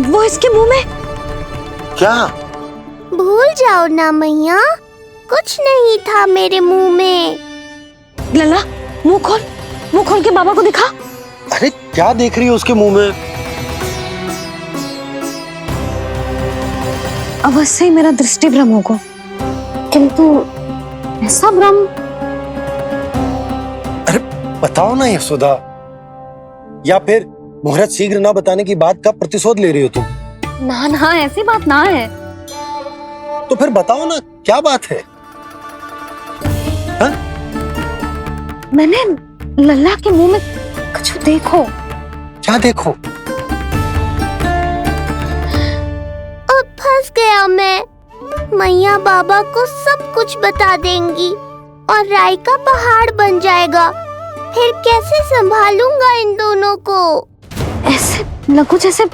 वो इसके मुंह में। क्या? भूल जाओ ना मैया, कुछ नहीं था मेरे मुंह में। लल्ला मुंह खोल के बाबा को दिखा। अरे क्या देख रही है उसके मुंह में? अवश्य ही मेरा दृष्टि भ्रम होगा, किंतु ऐसा भ्रम। अरे बताओ ना यशोदा, या फिर मुहूर्त शीघ्र ना बताने की बात का प्रतिशोध ले रही हो तुम? ना ना, ऐसी बात ना है। तो फिर बताओ ना क्या बात है? हा? मैंने लल्ला के मुंह में कुछ देखो। क्या देखो? अब फंस गया मैं। मैया बाबा को सब कुछ बता देंगी और राय का पहाड़ बन जाएगा। फिर कैसे संभालूंगा इन दोनों को? ऐसे लगो जैसे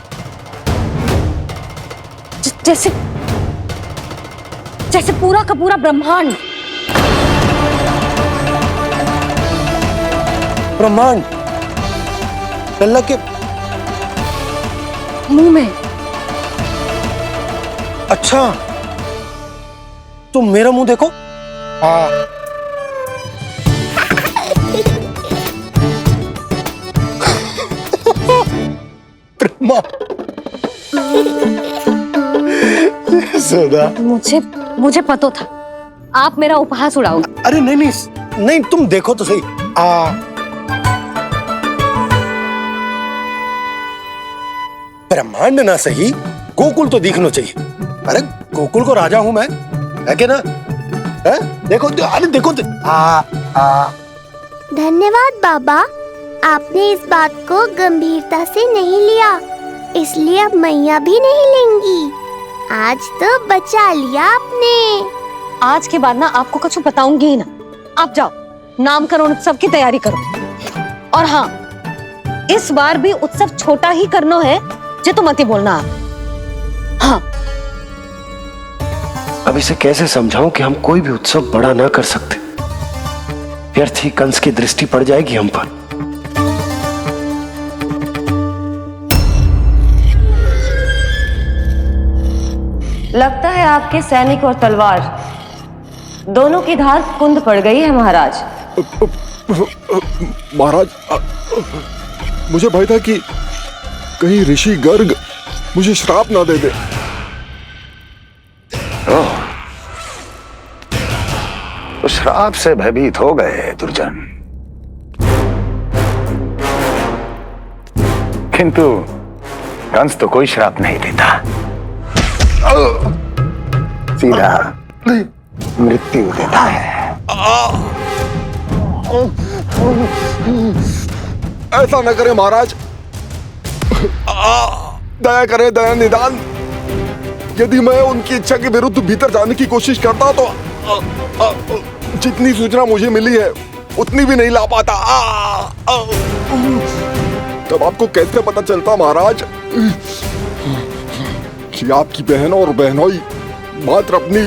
जैसे जैसे पूरा का पूरा ब्रह्मांड। ब्रह्मांड लल्ला के मुंह में? अच्छा, तुम मेरा मुंह देखो। हाँ। ब्रह्मा। यशोदा, मुझे पता था आप मेरा उपहास उड़ाओगे। अरे नहीं, तुम देखो तो सही। ब्रह्मांड ना सही, गोकुल तो दिखना चाहिए। अरे गोकुल को राजा हूं मैं, है कि ना? है? देखो, अरे देखो, धन्यवाद बाबा, आपने इस बात को गंभीरता से नहीं लिया, इसलिए अब मैया भी नहीं लेंगी। आज तो बचा लिया आपने। आज के बाद ना आपको कुछ बताऊंगी ही ना। आप जाओ, नामकरण उत्सव की तैयारी करो। और हाँ, इस बार भी उत्सव छोटा ही करना है, जो तो मत ही बोलना आप। हाँ। अब इसे कैसे समझाऊं कि हम कोई भी उत्सव बड़ा ना कर सकते? व्यर्थ ही कंस की दृष्टि पड़ जाएगी हम पर। लगता है आपके सैनिक और तलवार दोनों की धार कुंद पड़ गई है महाराज। महाराज, मुझे भय था कि कहीं ऋषि गर्ग मुझे श्राप ना दे दे। तो श्राप से भयभीत हो गए दुर्जन, किंतु कंस तो कोई श्राप नहीं देता, सीधा मृत्यु देता है। ऐसा न करे महाराज, दया करे, दया निदान। यदि मैं उनकी इच्छा के विरुद्ध भीतर जाने की कोशिश करता तो जितनी सूचना मुझे मिली है उतनी भी नहीं ला पाता। तब आपको कैसे पता चलता महाराज कि आपकी बहन और बहनोई मात्र अपनी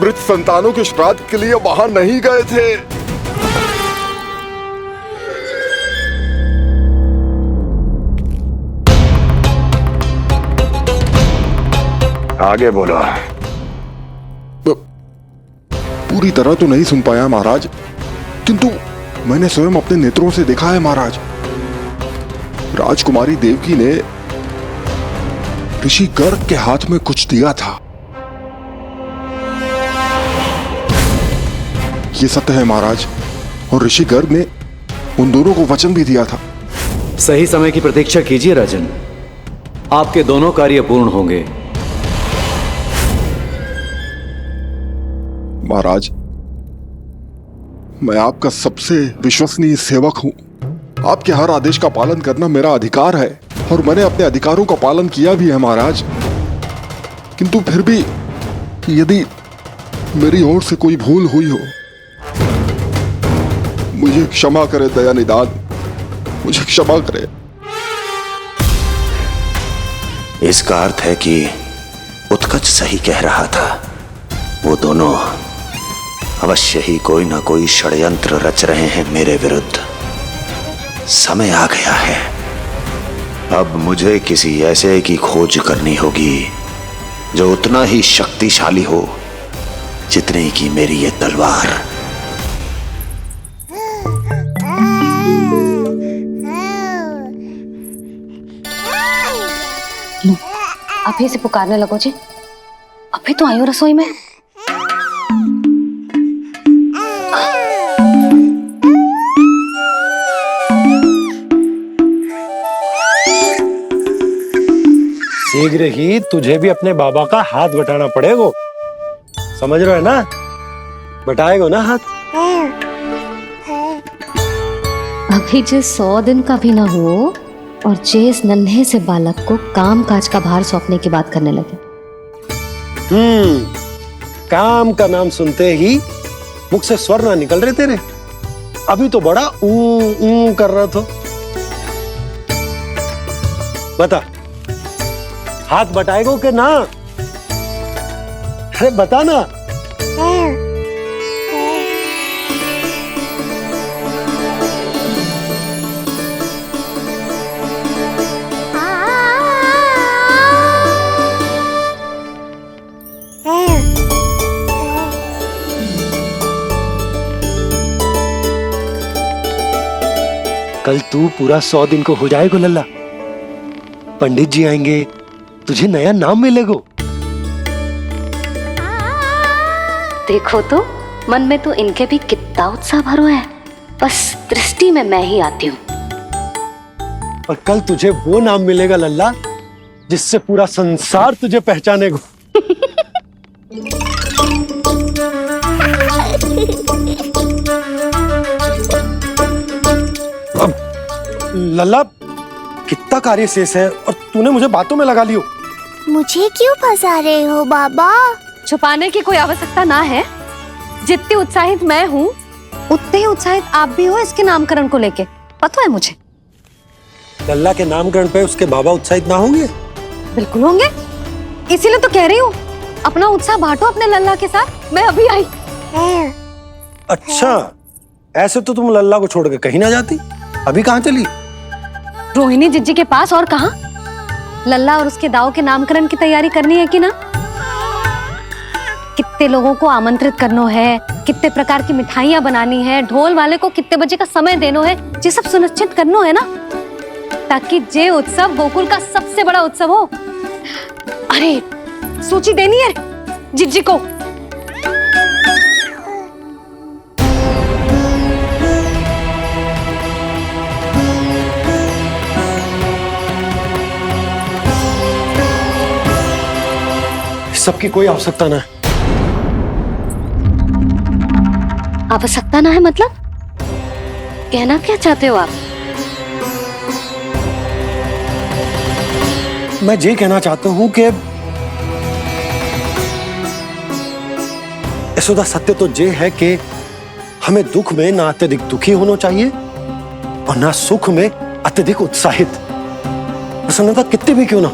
मृत संतानों के श्राद्ध के लिए वहां नहीं गए थे? आगे बोलो। पूरी तरह तो नहीं सुन पाया महाराज, किंतु मैंने स्वयं अपने नेत्रों से देखा है महाराज। राजकुमारी देवकी ने ऋषि गर्ग के हाथ में कुछ दिया था। ये सत्य है महाराज, और ऋषि गर्ग ने उन दोनों को वचन भी दिया था। सही समय की प्रतीक्षा कीजिए राजन, आपके दोनों कार्य पूर्ण होंगे। महाराज, मैं आपका सबसे विश्वसनीय सेवक हूं। आपके हर आदेश का पालन करना मेरा अधिकार है, और मैंने अपने अधिकारों का पालन किया भी है महाराज। किंतु फिर भी यदि मेरी ओर से कोई भूल हुई हो, मुझे क्षमा करे दया निदान, मुझे क्षमा करे। इसका अर्थ है कि उत्कच सही कह रहा था। वो दोनों अवश्य ही कोई ना कोई षड्यंत्र रच रहे हैं मेरे विरुद्ध। समय आ गया है, अब मुझे किसी ऐसे की खोज करनी होगी जो उतना ही शक्तिशाली हो जितनी की मेरी ये तलवार। अभी से पुकारने लगो जी, अभी तो आई हो रसोई में। शीघ्र ही तुझे भी अपने बाबा का हाथ बटाना पड़ेगा, समझ रहे हो ना? बटाएगा ना हाथ? अभी जो 100 दिन का भी ना हो और जेस नन्हे से बालक को काम काज का भार सौंपने की बात करने लगे। काम का नाम सुनते ही मुख से स्वर ना निकल रहे तेरे। अभी तो बड़ा ऊ कर रहा था। बता, हाथ बटाएगो के ना? अरे बता ना। कल तू पूरा 100 दिन को हो जाएगा लल्ला। पंडित जी आएंगे, तुझे नया नाम मिलेगा। देखो तो मन में तो इनके भी कितना उत्साह भरो है, बस दृष्टि में मैं ही आती हूँ। और कल तुझे वो नाम मिलेगा लल्ला जिससे पूरा संसार तुझे पहचानेगा। लल्ला, कितना कार्य शेष है और तूने मुझे बातों में लगा लियो। मुझे क्यों फंसा रहे हो बाबा? छुपाने की कोई आवश्यकता ना है। जितनी उत्साहित मैं हूँ उतने ही उत्साहित आप भी हो इसके नामकरण को लेके, पता है मुझे। लल्ला के नामकरण पे उसके बाबा उत्साहित ना होंगे? बिल्कुल होंगे, इसीलिए तो कह रही हूँ अपना उत्साह बांटो अपने लल्ला के साथ। मैं अभी आई। अच्छा, ऐसे तो तुम लल्ला को छोड़ के कहीं ना जाती। अभी कहाँ चली? रोहिणी जिज्जी के पास, और कहाँ। लल्ला और उसके दाऊ के नामकरण की तैयारी करनी है कि ना। कितने लोगों को आमंत्रित करना है, कितने प्रकार की मिठाइयां बनानी है, ढोल वाले को कितने बजे का समय देना है, ये सब सुनिश्चित करना है ना, ताकि ये उत्सव गोकुल का सबसे बड़ा उत्सव हो। अरे सूची देनी है जिज्जी को। सबकी कोई आवश्यकता ना है। आवश्यकता ना है मतलब? कहना क्या चाहते हो आप? मैं ये कहना चाहता हूं कि यशोदा, सत्य तो ये है कि हमें दुख में ना अत्यधिक दुखी होना चाहिए और ना सुख में अत्यधिक उत्साहित। प्रसन्नता कितनी भी क्यों ना,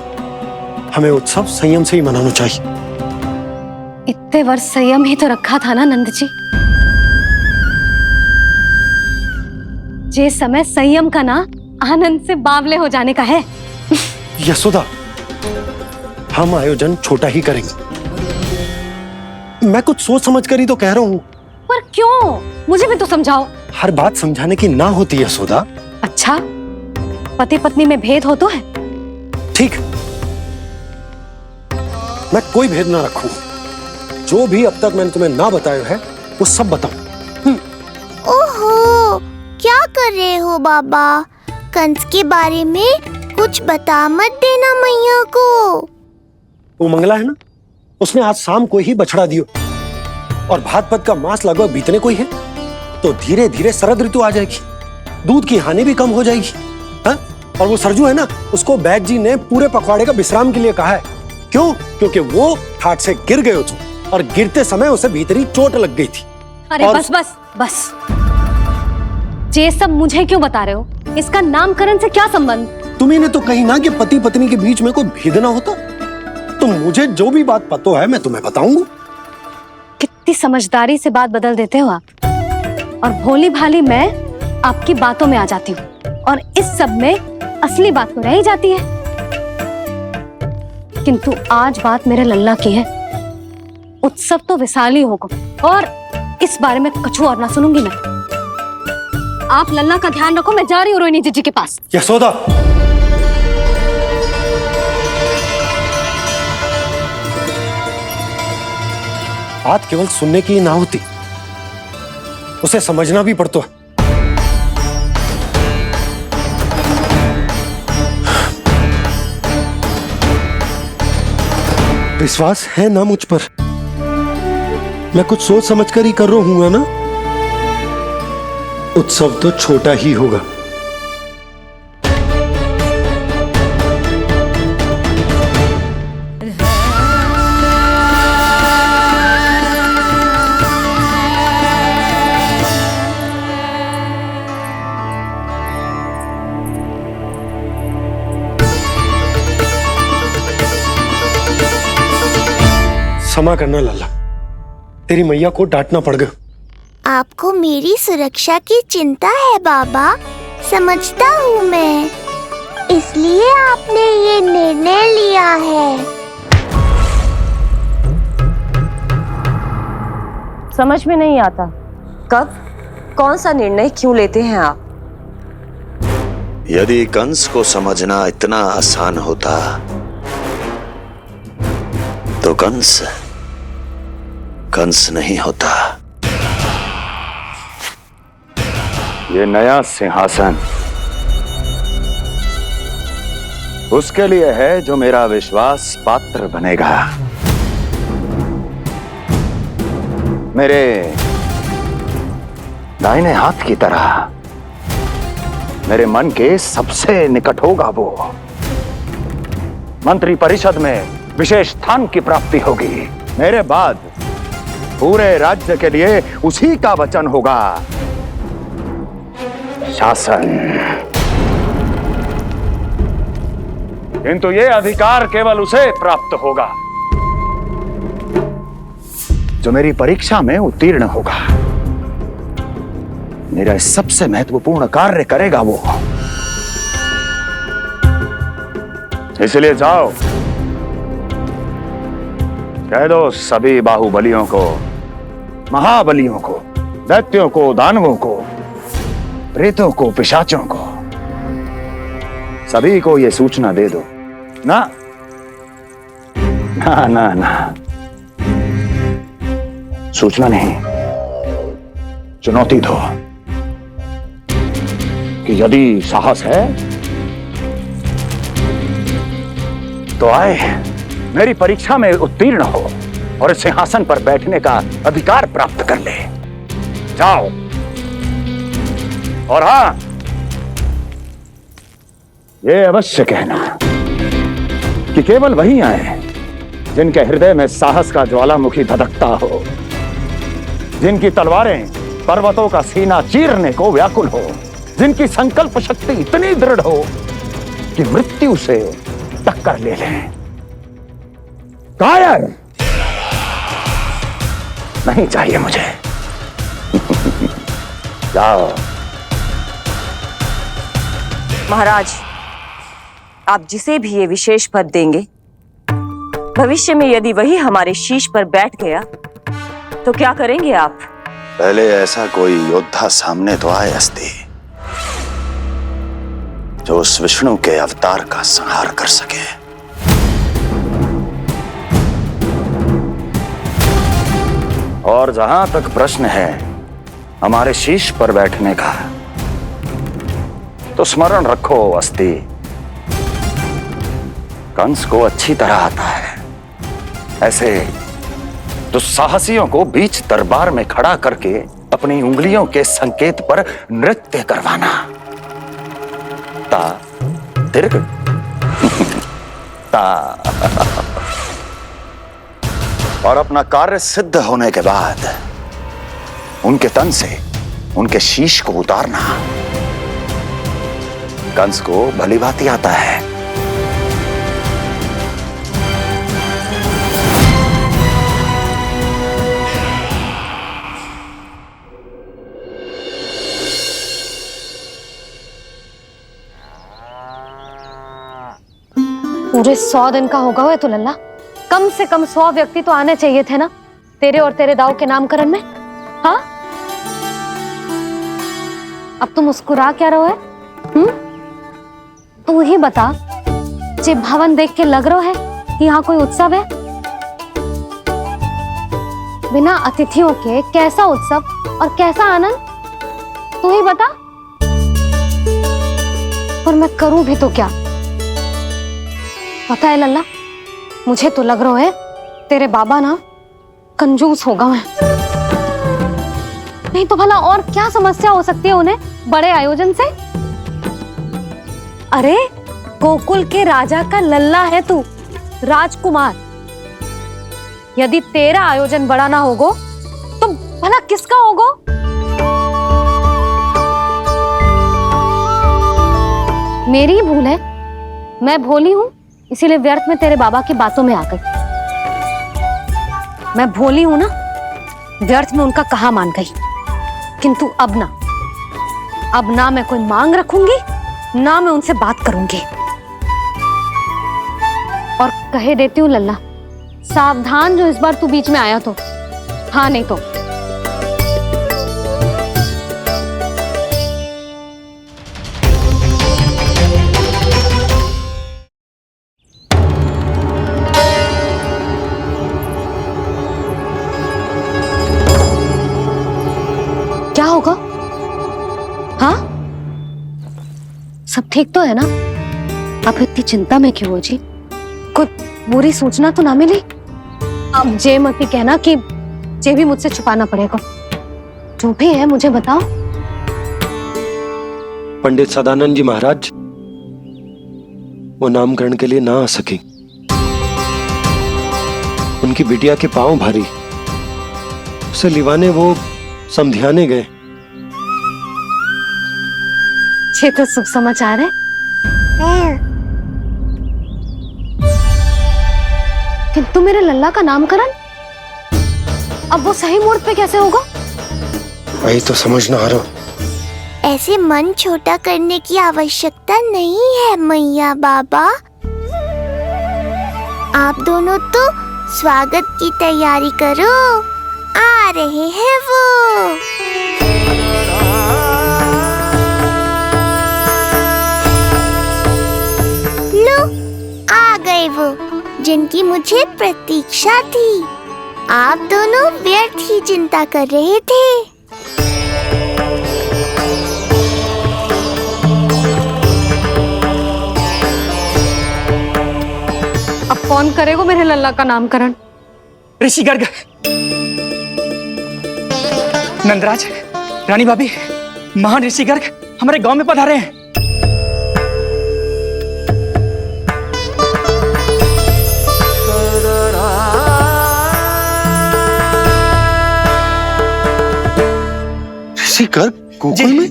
हमें उत्सव संयम से ही मनाना चाहिए। इतने वर्ष संयम ही तो रखा था ना नंद जी। ये समय संयम का ना आनंद से बावले हो जाने का है। यशोदा, हम आयोजन छोटा ही करेंगे। मैं कुछ सोच समझ कर ही तो कह रहा हूँ। पर क्यों? मुझे भी तो समझाओ। हर बात समझाने की ना होती यशोदा। अच्छा, पति पत्नी में भेद हो तो है? ठीक, मैं कोई भेद ना रखूं। जो भी अब तक मैंने तुम्हें ना बताया है वो सब बताऊं। ओहो, क्या कर रहे हो बाबा? कंस के बारे में कुछ बता मत देना मैया को। वो मंगला है ना, उसने आज शाम को ही बछड़ा दियो और भाद्रपद का मास लगभग बीतने को ही है, तो धीरे धीरे शरद ऋतु आ जाएगी, दूध की हानि भी कम हो जाएगी। हा? और वो सरजू है ना, उसको बैद जी ने पूरे पखवाड़े का विश्राम के लिए कहा है। क्यों? क्योंकि वो ठाट से गिर गए थे और गिरते समय उसे भीतरी चोट लग गई थी। अरे बस बस बस, ये सब मुझे क्यों बता रहे हो? इसका नामकरण से क्या संबंध? तुम्ही ने तो कही ना कि पति पत्नी के बीच में कोई भेद ना होता, तो मुझे जो भी बात पता है मैं तुम्हें बताऊंगा। कितनी समझदारी से बात बदल देते हो आप, और भोली भाली मैं आपकी बातों में आ जाती हूँ और इस सब में असली बात तो रह ही जाती है। किंतु आज बात मेरे लल्ला की है। उत्सव तो विशाल ही होगा और इस बारे में कछु और ना सुनूंगी मैं। आप लल्ला का ध्यान रखो, मैं जा रही हूँ रोहिणी जीजी के पास। यशोदा, बात केवल सुनने की ना होती, उसे समझना भी पड़ता है। विश्वास है ना मुझ पर? मैं कुछ सोच समझ कर ही कर रहा हूँ ना। उत्सव तो छोटा ही होगा। क्षमा करना लल्ला, तेरी मैया को डांटना पड़ गया। आपको मेरी सुरक्षा की चिंता है बाबा, समझता हूँ मैं, इसलिए आपने ये निर्णय लिया है। समझ में नहीं आता, कब कौन सा निर्णय क्यों लेते हैं आप? यदि कंस को समझना इतना आसान होता तो कंस नहीं होता। ये नया सिंहासन उसके लिए है जो मेरा विश्वास पात्र बनेगा। मेरे दाहिने हाथ की तरह मेरे मन के सबसे निकट होगा वो। मंत्री परिषद में विशेष स्थान की प्राप्ति होगी। मेरे बाद पूरे राज्य के लिए उसी का वचन होगा। शासन। किंतु ये अधिकार केवल उसे प्राप्त होगा जो मेरी परीक्षा में उत्तीर्ण होगा। मेरा सबसे महत्वपूर्ण कार्य करेगा वो। इसलिए जाओ, कह दो सभी बाहुबलियों को, महाबलियों को, दैत्यों को, दानवों को, प्रेतों को, पिशाचों को, सभी को यह सूचना दे दो ना ना ना ना, सूचना नहीं, चुनौती दो कि यदि साहस है तो आए, मेरी परीक्षा में उत्तीर्ण हो और इस सिंहासन पर बैठने का अधिकार प्राप्त कर ले। जाओ। और हां, ये अवश्य कहना कि केवल वही आए जिनके हृदय में साहस का ज्वालामुखी धधकता हो, जिनकी तलवारें पर्वतों का सीना चीरने को व्याकुल हो, जिनकी संकल्प शक्ति इतनी दृढ़ हो कि मृत्यु से टक्कर ले लें। कायर नहीं चाहिए मुझे। जाओ। महाराज, आप जिसे भी ये विशेष पद देंगे, भविष्य में यदि वही हमारे शीश पर बैठ गया तो क्या करेंगे आप? पहले ऐसा कोई योद्धा सामने तो आए अस्ति, जो उस विष्णु के अवतार का संहार कर सके। और जहां तक प्रश्न है हमारे शीश पर बैठने का, तो स्मरण रखो अस्ति, कंस को अच्छी तरह आता है ऐसे दुस्साहसियों को बीच दरबार में खड़ा करके अपनी उंगलियों के संकेत पर नृत्य करवाना। ता दीर्घ ता। और अपना कार्य सिद्ध होने के बाद उनके तन से उनके शीश को उतारना कंस को भली भांति आता है। पूरे 100 दिन का होगा हुआ तो लल्ला, कम से कम 100 व्यक्ति तो आने चाहिए थे ना तेरे और तेरे दाऊ के नामकरण में। हाँ, अब तुम मुस्कुरा क्या रहो है? तू ही बता, जे भवन देख के लग रहा है कि यहाँ कोई उत्सव है? बिना अतिथियों के कैसा उत्सव और कैसा आनंद, तू ही बता। और मैं करूं भी तो क्या? पता है लल्ला, मुझे तो लग रहा है तेरे बाबा ना कंजूस होगा है। नहीं तो भला और क्या समस्या हो सकती है उन्हें बड़े आयोजन से? अरे गोकुल के राजा का लल्ला है तू, राजकुमार। यदि तेरा आयोजन बड़ा ना होगो तो भला किसका होगो? मेरी भूल है, मैं भोली हूं, इसीलिए व्यर्थ में तेरे बाबा की बातों में आ गई। मैं भोली हूं ना, व्यर्थ में उनका कहा मान गई। किंतु अब ना मैं कोई मांग रखूंगी, ना मैं उनसे बात करूंगी। और कहे देती हूँ लल्ला, सावधान जो इस बार तू बीच में आया तो। हाँ नहीं तो क्या होगा? हाँ, सब ठीक तो है ना? आप इतनी चिंता में क्यों हो जी? कोई बुरी सूचना तो ना मिली? अब जे मत कहना कि जे भी मुझसे छुपाना पड़ेगा। जो भी है मुझे बताओ। पंडित सदानंद जी महाराज वो नामकरण के लिए ना आ सके। उनकी बिटिया के पांव भारी, उसे लिवाने वो समझाने गए। ये तो शुभ समाचार है। किंतु मेरे लल्ला का नामकरण अब वो सही मुहूर्त पे कैसे होगा? वही तो समझ ना आ रहा। ऐसे मन छोटा करने की आवश्यकता नहीं है मैया बाबा। आप दोनों तो स्वागत की तैयारी करो, आ रहे हैं वो। लो, आ गए वो जिनकी मुझे प्रतीक्षा थी। आप दोनों व्यर्थ ही चिंता कर रहे थे। अब कौन करेगा मेरे लल्ला का नामकरण? ऋषि गर्ग, नंदराज, रानी भाभी, महान ऋषि गर्ग हमारे गांव में पधारे हैं। ऋषि गर्ग गोकुल में?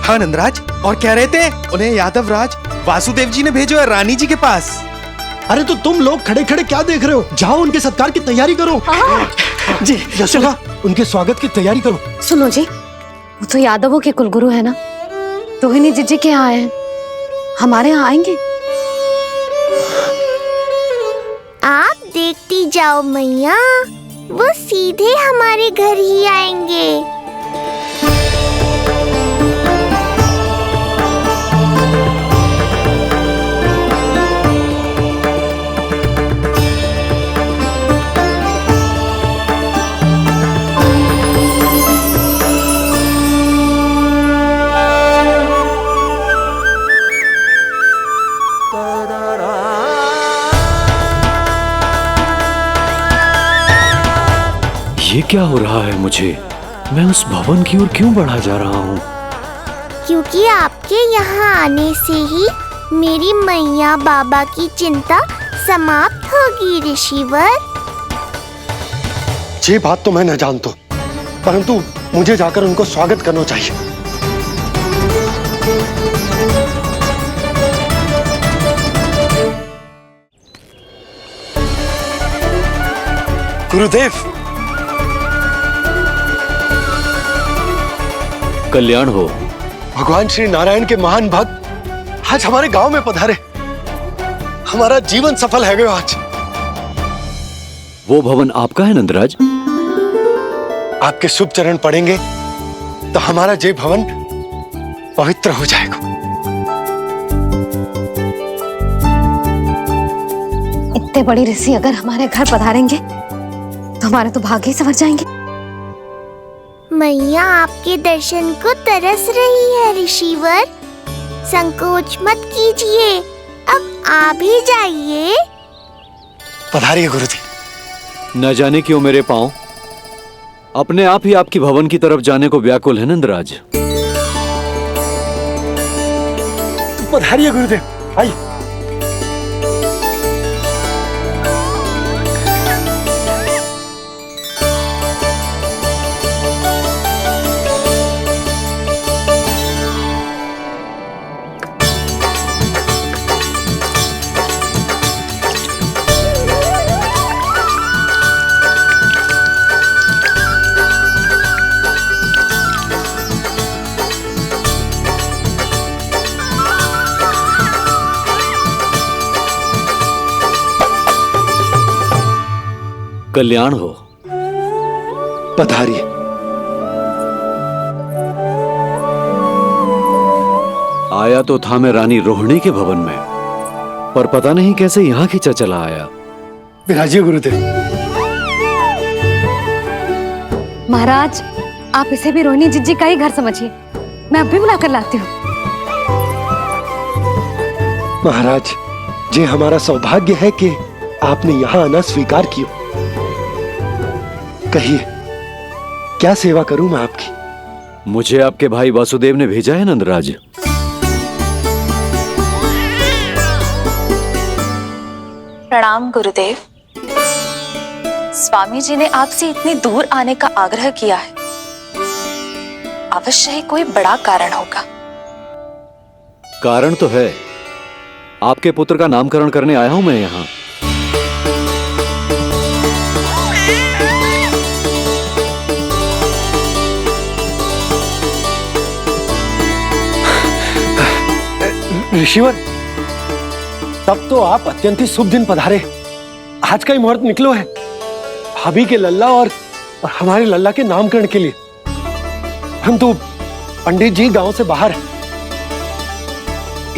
हाँ नंदराज, और कह रहे थे उन्हें यादव राज वासुदेव जी ने भेजो है रानी जी के पास। अरे तो तुम लोग खड़े खड़े क्या देख रहे हो? जाओ उनके सत्कार की तैयारी करो। जी यशोदा, उनके स्वागत की तैयारी करो। सुनो जी, वो तो यादवों के कुलगुरु है ना, रोहिणी जीजी के यहाँ आए हैं, हमारे यहाँ आएंगे। आप देखती जाओ मैया, वो सीधे हमारे घर ही आएंगे। ये क्या हो रहा है मुझे? मैं उस भवन की ओर क्यों बढ़ा जा रहा हूँ? क्योंकि आपके यहाँ आने से ही मेरी मैया बाबा की चिंता समाप्त होगी ऋषिवर। ये बात तो मैं न जानता, परंतु मुझे जाकर उनको स्वागत करना चाहिए। गुरुदेव, कल्याण हो। भगवान श्री नारायण के महान भक्त आज हमारे गांव में पधारे। हमारा जीवन सफल है गया आज। वो भवन आपका है नंदराज? आपके शुभ चरण पड़ेंगे तो हमारा जय भवन पवित्र हो जाएगा। इतने बड़े ऋषि अगर हमारे घर पधारेंगे तो हमारे तो भाग्य ही संवर जाएंगे। मैया आपके दर्शन को तरस रही है ऋषिवर, संकोच मत कीजिए, अब आ भी जाइए। पधारिए गुरुदेव। न जाने क्यों मेरे पांव अपने आप ही आपकी भवन की तरफ जाने को व्याकुल है नंदराज। पधारिए गुरुदेव, आइए। कल्याण हो। पधारिए। आया तो था मैं रानी रोहिणी के भवन में, पर पता नहीं कैसे यहाँ खींचा चला आया। विराजिए गुरुदेव। महाराज, आप इसे भी रोहिणी जीजी का ही घर समझिए, मैं अब भी बुला कर लाती हूँ। महाराज, ये हमारा सौभाग्य है कि आपने यहाँ आना स्वीकार किया। कहिए, क्या सेवा करूं मैं आपकी? मुझे आपके भाई वासुदेव ने भेजा है नंदराज। प्रणाम गुरुदेव। स्वामी जी ने आपसे इतनी दूर आने का आग्रह किया है, अवश्य ही कोई बड़ा कारण होगा। कारण तो है, आपके पुत्र का नामकरण करने आया हूं मैं यहाँ। ऋषिवर, तब तो आप अत्यंत ही शुभ दिन पधारे। आज का ही मुहूर्त निकलो है भाभी के लल्ला और हमारे लल्ला के नामकरण के लिए। हम तो पंडित जी गांव से बाहर हैं,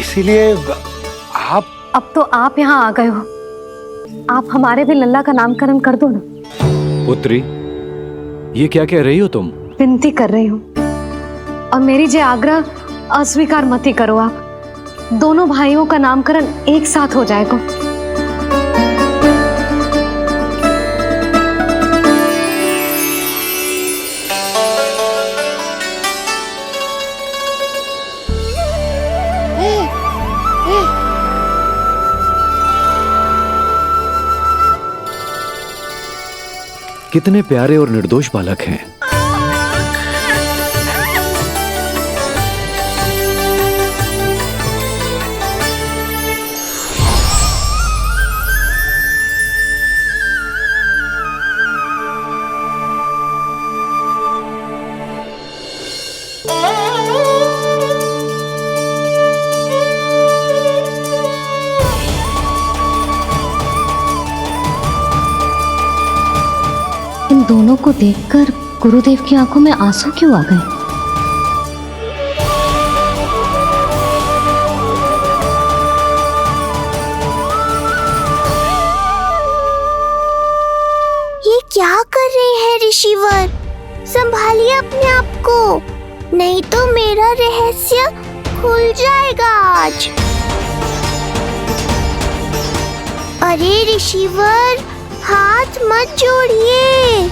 इसीलिए आप। अब तो आप यहाँ आ गए हो, आप हमारे भी लल्ला का नामकरण कर दो ना। पुत्री, ये क्या कह रही हो तुम? विनती कर रही हूँ, और मेरी जे आग्रह अस्वीकार मत ही करो। आप दोनों भाइयों का नामकरण एक साथ हो जाएगा। कितने प्यारे और निर्दोष बालक हैं। इन दोनों को देखकर गुरुदेव की आंखों में आंसू क्यों आ गए? ये क्या कर रहे हैं ऋषिवर? संभालिए अपने आप को, नहीं तो मेरा रहस्य खुल जाएगा आज। अरे ऋषिवर, हाथ मत जोड़िए।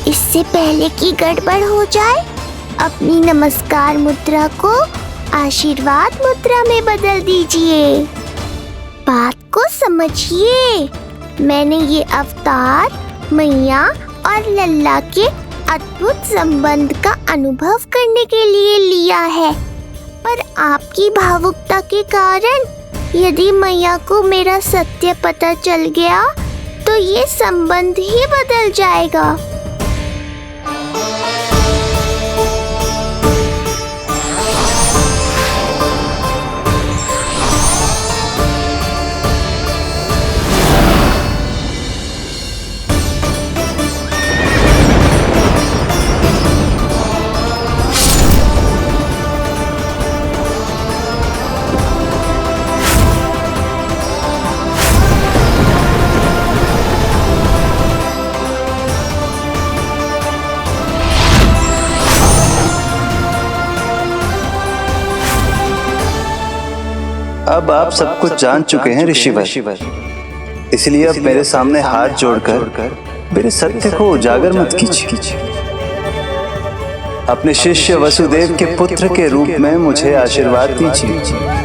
इससे पहले कि गड़बड़ हो जाए, अपनी नमस्कार मुद्रा को आशीर्वाद मुद्रा में बदल दीजिए। बात को समझिए, मैंने ये अवतार मैया और लल्ला के अद्भुत संबंध का अनुभव करने के लिए लिया है, पर आपकी भावुकता के कारण यदि मैया को मेरा सत्य पता चल गया तो ये संबंध ही बदल जाएगा। अब आप सब कुछ जान चुके हैं ऋषिवर, इसलिए अब मेरे सामने हाथ जोड़कर मेरे सत्य को उजागर मत कीजिए। अपने शिष्य वसुदेव के पुत्र के रूप में मुझे आशीर्वाद दीजिए।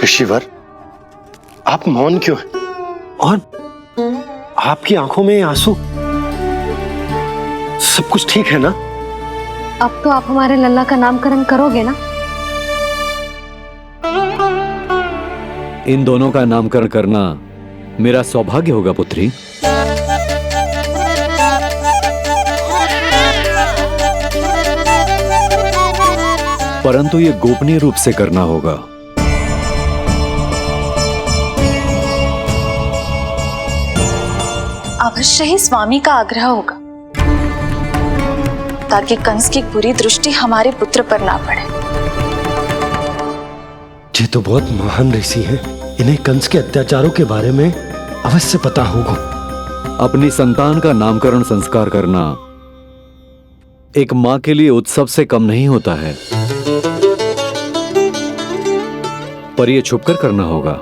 ऋषिवर, आप मौन क्यों हैं? और आपकी आंखों में आंसू? सब कुछ ठीक है ना? अब तो आप हमारे लल्ला का नामकरण करोगे ना? इन दोनों का नामकरण करना मेरा सौभाग्य होगा पुत्री। परंतु ये गोपनीय रूप से करना होगा। अवश्य ही स्वामी का आग्रह होगा, ताकि कंस की बुरी दृष्टि हमारे पुत्र पर ना पड़े। ये तो बहुत महान ऋषि हैं, इन्हें कंस के अत्याचारों के बारे में अवश्य पता होगा। अपनी संतान का नामकरण संस्कार करना एक मां के लिए उत्सव से कम नहीं होता है, पर यह छुपकर करना होगा।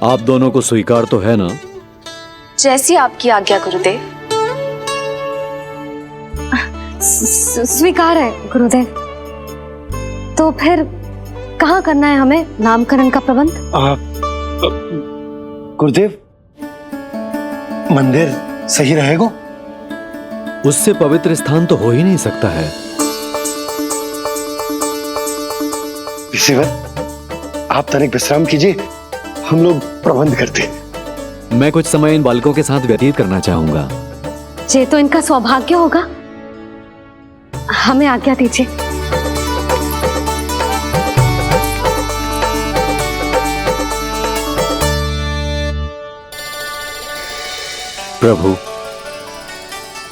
आप दोनों को स्वीकार तो है ना? जैसी आपकी आज्ञा गुरुदेव। स्वीकार है गुरुदेव। तो फिर कहाँ करना है हमें नामकरण का प्रबंध? गुरुदेव, मंदिर सही रहेगा? उससे पवित्र स्थान तो हो ही नहीं सकता है। ऋषिवर, आप तनिक विश्राम कीजिए, हम लोग प्रबंध करते हैं। मैं कुछ समय इन बालकों के साथ व्यतीत करना चाहूंगा। ये तो इनका सौभाग्य होगा। हमें आज्ञा दीजिए। प्रभु,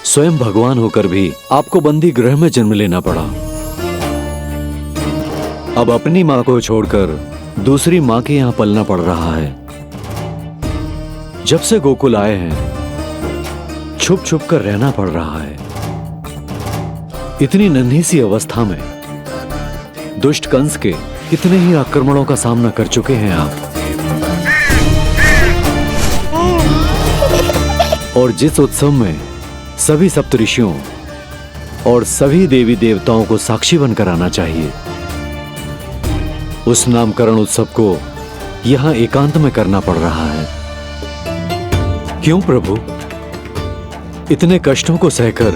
स्वयं भगवान होकर भी आपको बंदी गृह में जन्म लेना पड़ा। अब अपनी मां को छोड़कर दूसरी मां के यहां पलना पड़ रहा है। जब से गोकुल आए हैं, छुप छुप कर रहना पड़ रहा है। इतनी नन्ही सी अवस्था में दुष्ट कंस के कितने ही आक्रमणों का सामना कर चुके हैं आप। और जिस उत्सव में सभी सप्तऋषियों और सभी देवी देवताओं को साक्षी बनकर आना चाहिए, उस नामकरण उत्सव को यहां एकांत में करना पड़ रहा है। क्यों प्रभु, इतने कष्टों को सहकर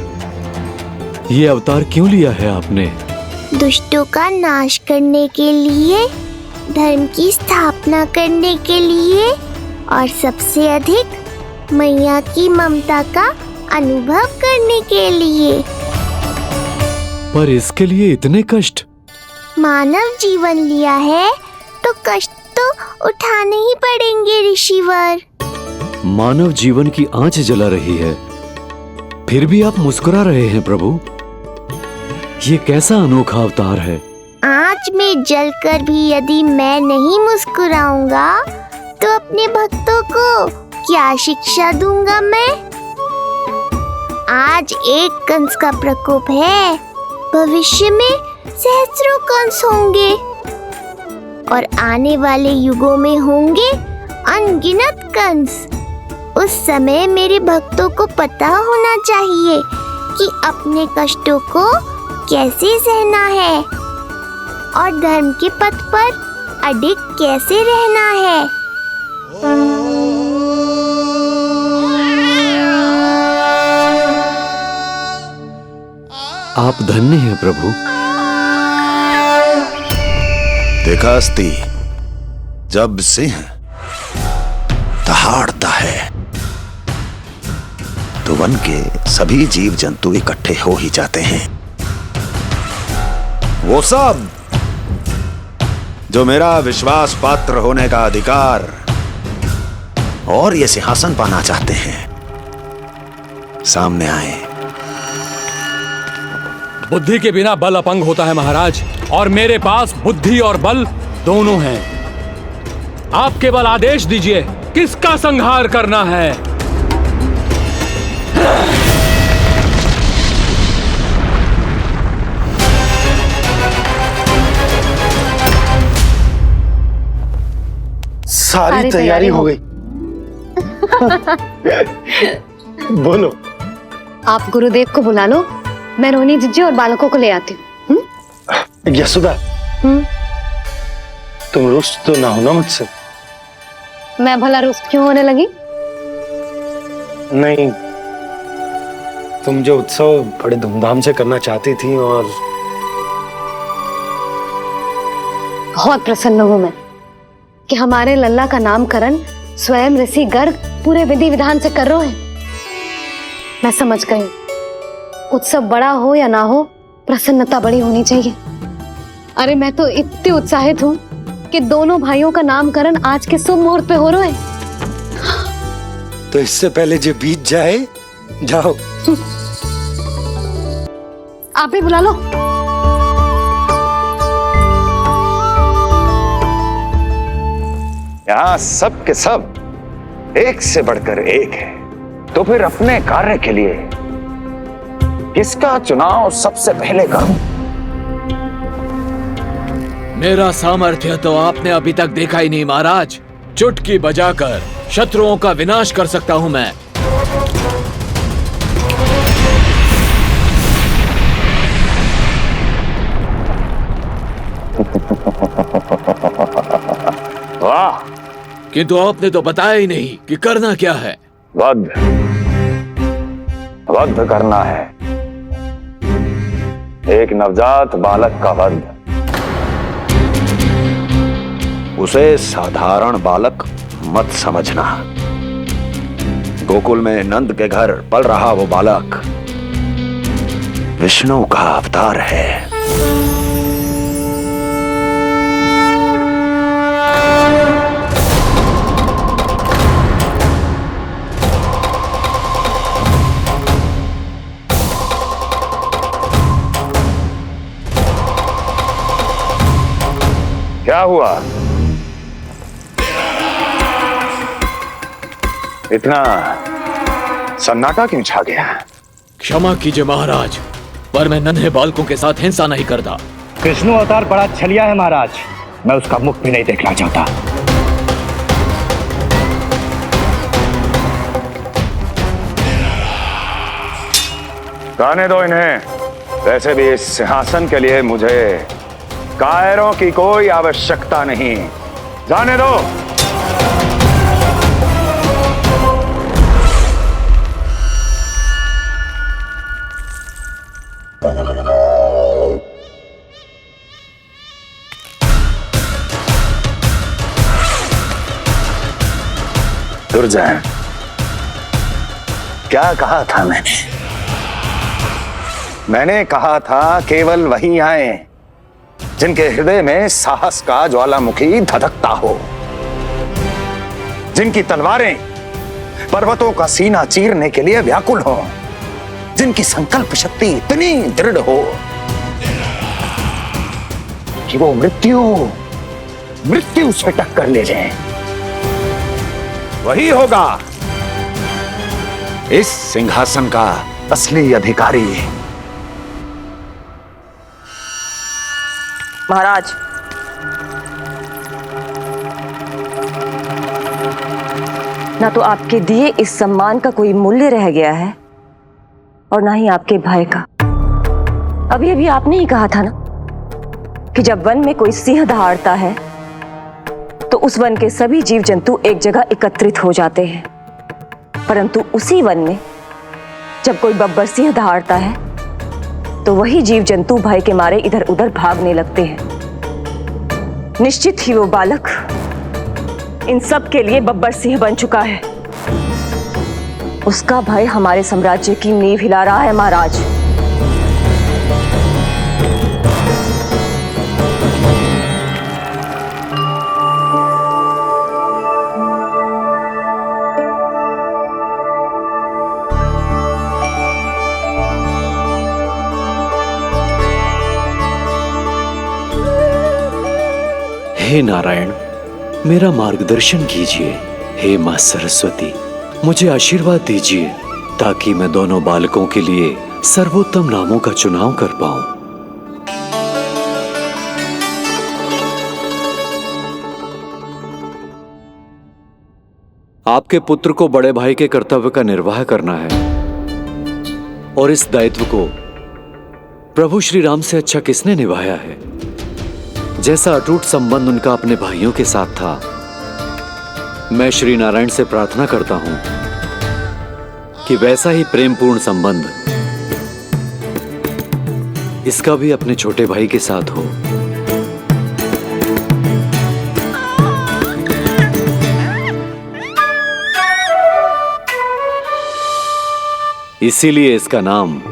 ये अवतार क्यों लिया है आपने? दुष्टों का नाश करने के लिए, धर्म की स्थापना करने के लिए, और सबसे अधिक मैया की ममता का अनुभव करने के लिए। पर इसके लिए इतने कष्ट? मानव जीवन लिया है तो कष्ट तो उठाने ही पड़ेंगे ऋषिवर। मानव जीवन की आंच जला रही है, फिर भी आप मुस्कुरा रहे हैं प्रभु। ये कैसा अनोखा अवतार है। आंच में जलकर भी यदि मैं नहीं मुस्कुराऊंगा तो अपने भक्तों को क्या शिक्षा दूंगा मैं? आज एक कंस का प्रकोप है, भविष्य में सहस्रों कंस होंगे और आने वाले युगों में होंगे अनगिनत कंस। उस समय मेरे भक्तों को पता होना चाहिए कि अपने कष्टों को कैसे सहना है और धर्म के पथ पर अडिग कैसे रहना है। आप धन्य हैं प्रभु। देखा अस्ति, जब सिंह दहाड़ता है तो वन के सभी जीव जंतु इकट्ठे हो ही जाते हैं। वो सब जो मेरा विश्वास पात्र होने का अधिकार और ये सिंहासन पाना चाहते हैं, सामने आए। बुद्धि के बिना बल अपंग होता है महाराज, और मेरे पास बुद्धि और बल दोनों हैं। आप केवल आदेश दीजिए किसका संहार करना है। सारी तैयारी हो गई। बोलो। आप गुरुदेव को बुला लो, मैं रोहिणी जीजी और बालकों को ले आती हूँ। यशोदा, तुम रुष्ट तो ना होना मुझसे? मैं भला रुष्ट क्यों होने लगी? नहीं, तुम जो उत्सव बड़े धूमधाम से करना चाहती थी और बहुत प्रसन्न हूँ मैं कि हमारे लल्ला का नामकरण स्वयं ऋषि गर्ग पूरे विधि विधान से कर रहे हैं। मैं समझ गई, उत्सव बड़ा हो या ना हो, प्रसन्नता बड़ी होनी चाहिए। अरे मैं तो इतनी उत्साहित हूँ कि दोनों भाइयों का नामकरण आज के शुभ मुहूर्त पे हो रहा है। तो इससे पहले जो बीत जाए, जाओ। आप भी बुला लो। यहाँ सब के सब एक से बढ़कर एक है, तो फिर अपने कार्य के लिए किसका चुनाव सबसे पहले करूं? मेरा सामर्थ्य तो आपने अभी तक देखा ही नहीं महाराज। चुटकी बजाकर शत्रुओं का विनाश कर सकता हूं मैं। वाह! किंतु आपने तो बताया ही नहीं कि करना क्या है। वध करना है, एक नवजात बालक का वध। उसे साधारण बालक मत समझना। गोकुल में नंद के घर पल रहा वो बालक विष्णु का अवतार है। क्या हुआ? इतना सन्नाटा क्यों छा गया? क्षमा कीजिए महाराज, पर मैं नन्हे बालकों के साथ हिंसा नहीं करता। विष्णु अवतार बड़ा छलिया है महाराज, मैं उसका मुख भी नहीं देखना चाहता। जाने दो इन्हें। वैसे भी इस सिंहासन के लिए मुझे कायरों की कोई आवश्यकता नहीं। जाने दो। दुर्जय, क्या कहा था मैंने कहा था केवल वही आए जिनके हृदय में साहस का ज्वालामुखी धधकता हो, जिनकी तलवारें पर्वतों का सीना चीरने के लिए व्याकुल हो, जिनकी संकल्प शक्ति इतनी दृढ़ हो कि वो मृत्यु से टक्कर ले जाए। वही होगा इस सिंहासन का असली अधिकारी। महाराज, ना तो आपके दिए इस सम्मान का कोई मूल्य रह गया है और ना ही आपके भय का। अभी अभी आपने ही कहा था ना कि जब वन में कोई सिंह दहाड़ता है तो उस वन के सभी जीव जंतु एक जगह एकत्रित हो जाते हैं, परंतु उसी वन में जब कोई बब्बर सिंह दहाड़ता है तो वही जीव जंतु भय के मारे इधर उधर भागने लगते हैं। निश्चित ही वो बालक इन सब के लिए बब्बर सिंह बन चुका है। उसका भय हमारे साम्राज्य की नींव हिला रहा है महाराज। हे नारायण, मेरा मार्गदर्शन कीजिए। हे मां सरस्वती, मुझे आशीर्वाद दीजिए ताकि मैं दोनों बालकों के लिए सर्वोत्तम नामों का चुनाव कर पाऊं। आपके पुत्र को बड़े भाई के कर्तव्य का निर्वाह करना है और इस दायित्व को प्रभु श्री राम से अच्छा किसने निभाया है? जैसा अटूट संबंध उनका अपने भाइयों के साथ था, मैं श्री नारायण से प्रार्थना करता हूं कि वैसा ही प्रेमपूर्ण संबंध इसका भी अपने छोटे भाई के साथ हो। इसीलिए इसका नाम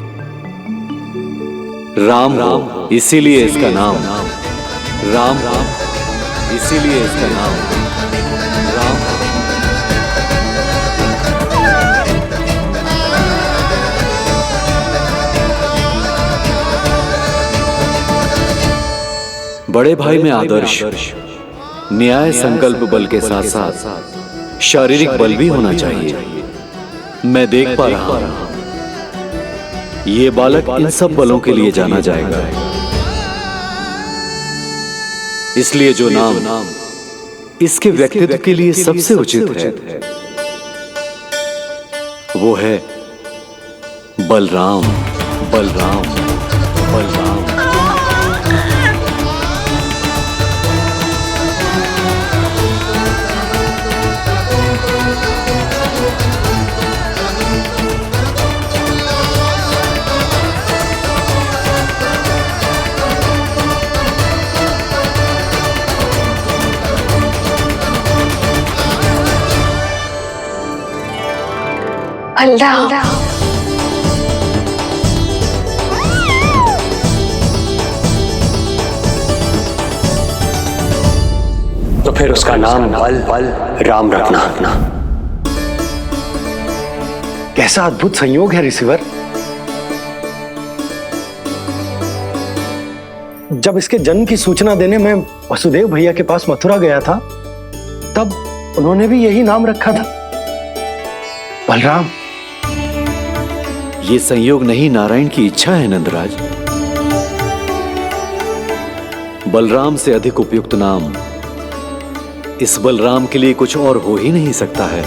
राम हो। इसीलिए इसका नाम राम, इसीलिए इसका नाम राम। बड़े भाई में आदर्श, न्याय, संकल्प बल के साथ साथ शारीरिक बल भी होना चाहिए। मैं देख पा रहा हूं ये बालक इन सब बलों के लिए जाना जाएगा। इसलिए जो नाम इसके व्यक्तित्व के लिए सबसे उचित है वो है बलराम। बलराम, बलराम। बलराम। तो फिर उसका नाम बल राम रखना। कैसा अद्भुत संयोग है रिसीवर। जब इसके जन्म की सूचना देने मैं वसुदेव भैया के पास मथुरा गया था तब उन्होंने भी यही नाम रखा था, बलराम। ये संयोग नहीं, नारायण की इच्छा है नंदराज। बलराम से अधिक उपयुक्त नाम इस बलराम के लिए कुछ और हो ही नहीं सकता है।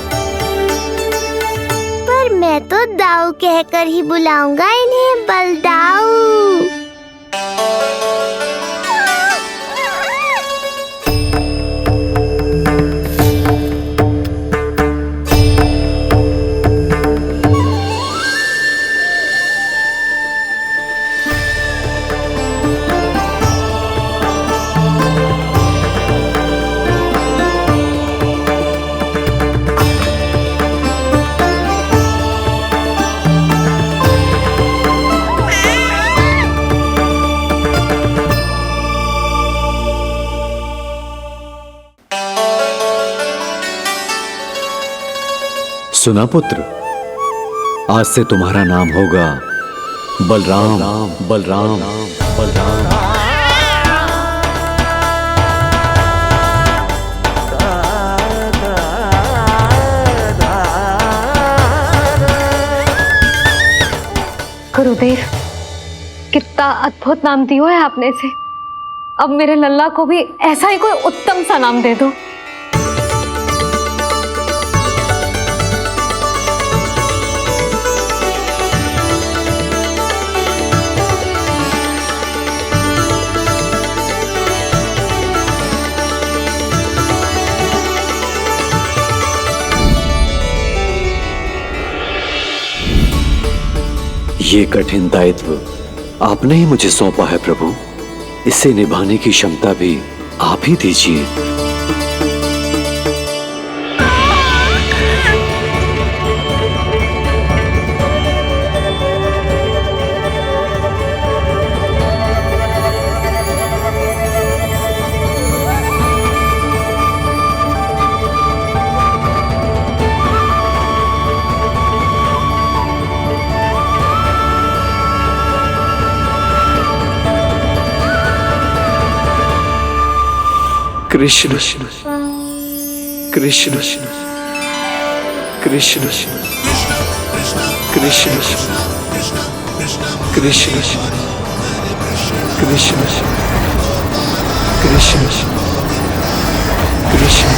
पर मैं तो दाऊ कहकर ही बुलाऊंगा इन्हें, बलदाऊ। सुना पुत्र, आज से तुम्हारा नाम होगा बलराम। बलराम, बलराम। गुरुदेव, कितना अद्भुत नाम दिया है आपने इसे। अब मेरे लल्ला को भी ऐसा ही कोई उत्तम सा नाम दे दो। ये कठिन दायित्व आपने ही मुझे सौंपा है प्रभु। इसे निभाने की क्षमता भी आप ही दीजिए। कृष्ण कृष्ण कृष्ण कृष्ण कृष्ण कृष्ण कृष्ण कृष्ण कृष्ण।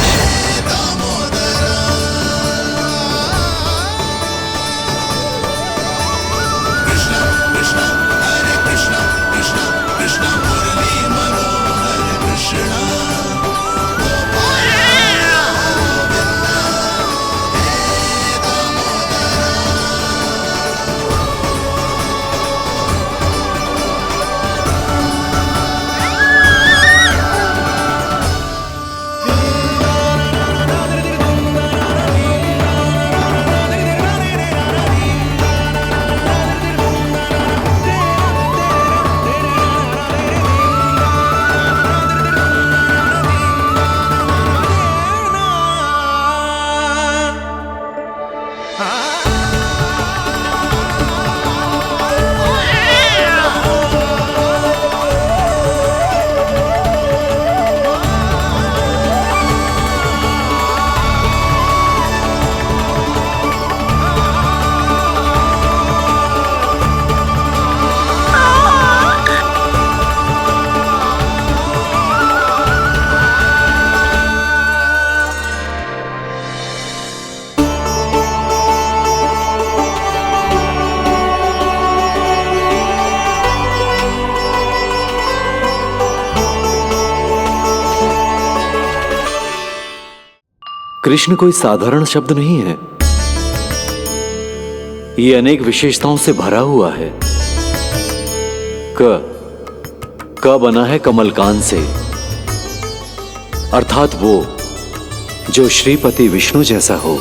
कृष्ण कोई साधारण शब्द नहीं है। ये अनेक विशेषताओं से भरा हुआ है। क बना है कमलकांत से, अर्थात वो जो श्रीपति विष्णु जैसा हो।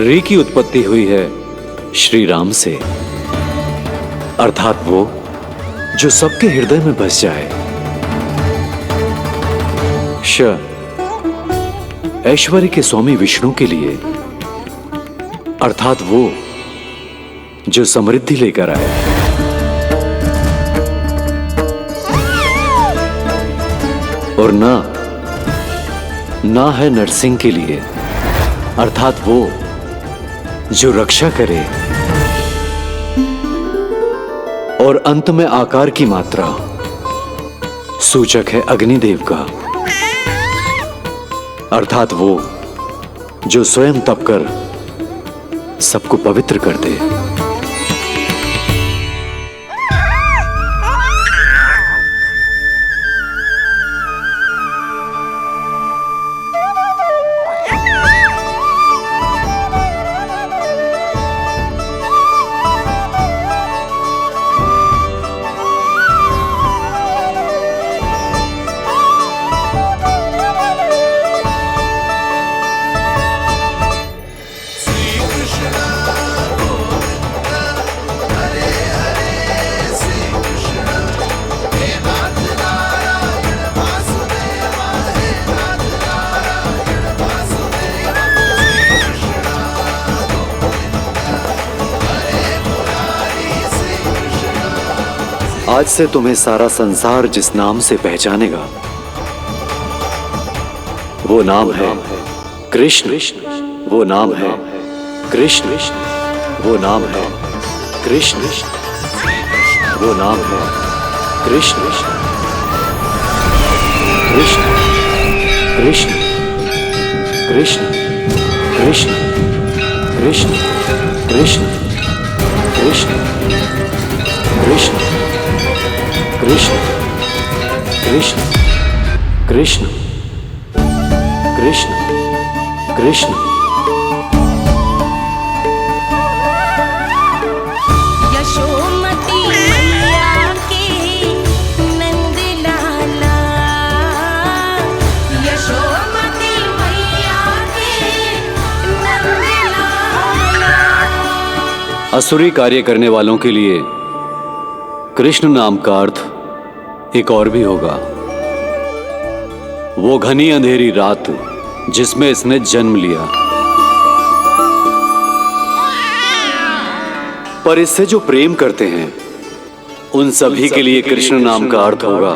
री की उत्पत्ति हुई है श्री राम से, अर्थात वो जो सबके हृदय में बस जाए। श ऐश्वर्य के स्वामी विष्णु के लिए, अर्थात वो जो समृद्धि लेकर आए। और ना है नरसिंह के लिए, अर्थात वो जो रक्षा करे। और अंत में आकार की मात्रा सूचक है अग्निदेव का, अर्थात वो जो स्वयं तप कर सबको पवित्र कर दे। आज से तुम्हें सारा संसार जिस नाम से पहचानेगा वो नाम है कृष्ण। वो नाम है कृष्ण। वो नाम है कृष्ण। वो नाम है कृष्ण। कृष्ण कृष्ण कृष्ण कृष्ण कृष्ण कृष्ण कृष्ण कृष्ण कृष्ण कृष्ण कृष्ण कृष्ण कृष्ण। यशोमती मैया के नंद लाला, यशोमती मैया के नंद लाला। असुरी कार्य करने वालों के लिए कृष्ण नाम का अर्थ एक और भी होगा। वो घनी अंधेरी रात जिसमें इसने जन्म लिया, पर इससे जो प्रेम करते हैं उन सभी के लिए कृष्ण नाम का अर्थ होगा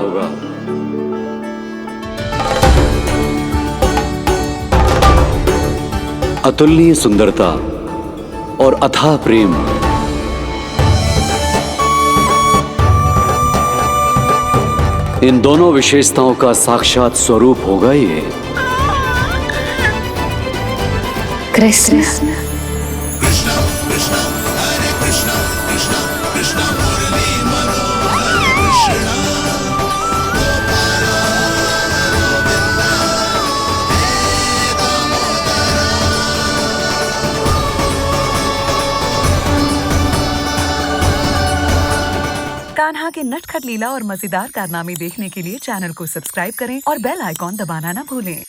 अतुलनीय सुंदरता और अथाह प्रेम। इन दोनों विशेषताओं का साक्षात स्वरूप होगा ये कृष्ण। कान्हा के नटखट लीला और मजेदार कारनामे देखने के लिए चैनल को सब्सक्राइब करें और बेल आइकॉन दबाना ना भूलें।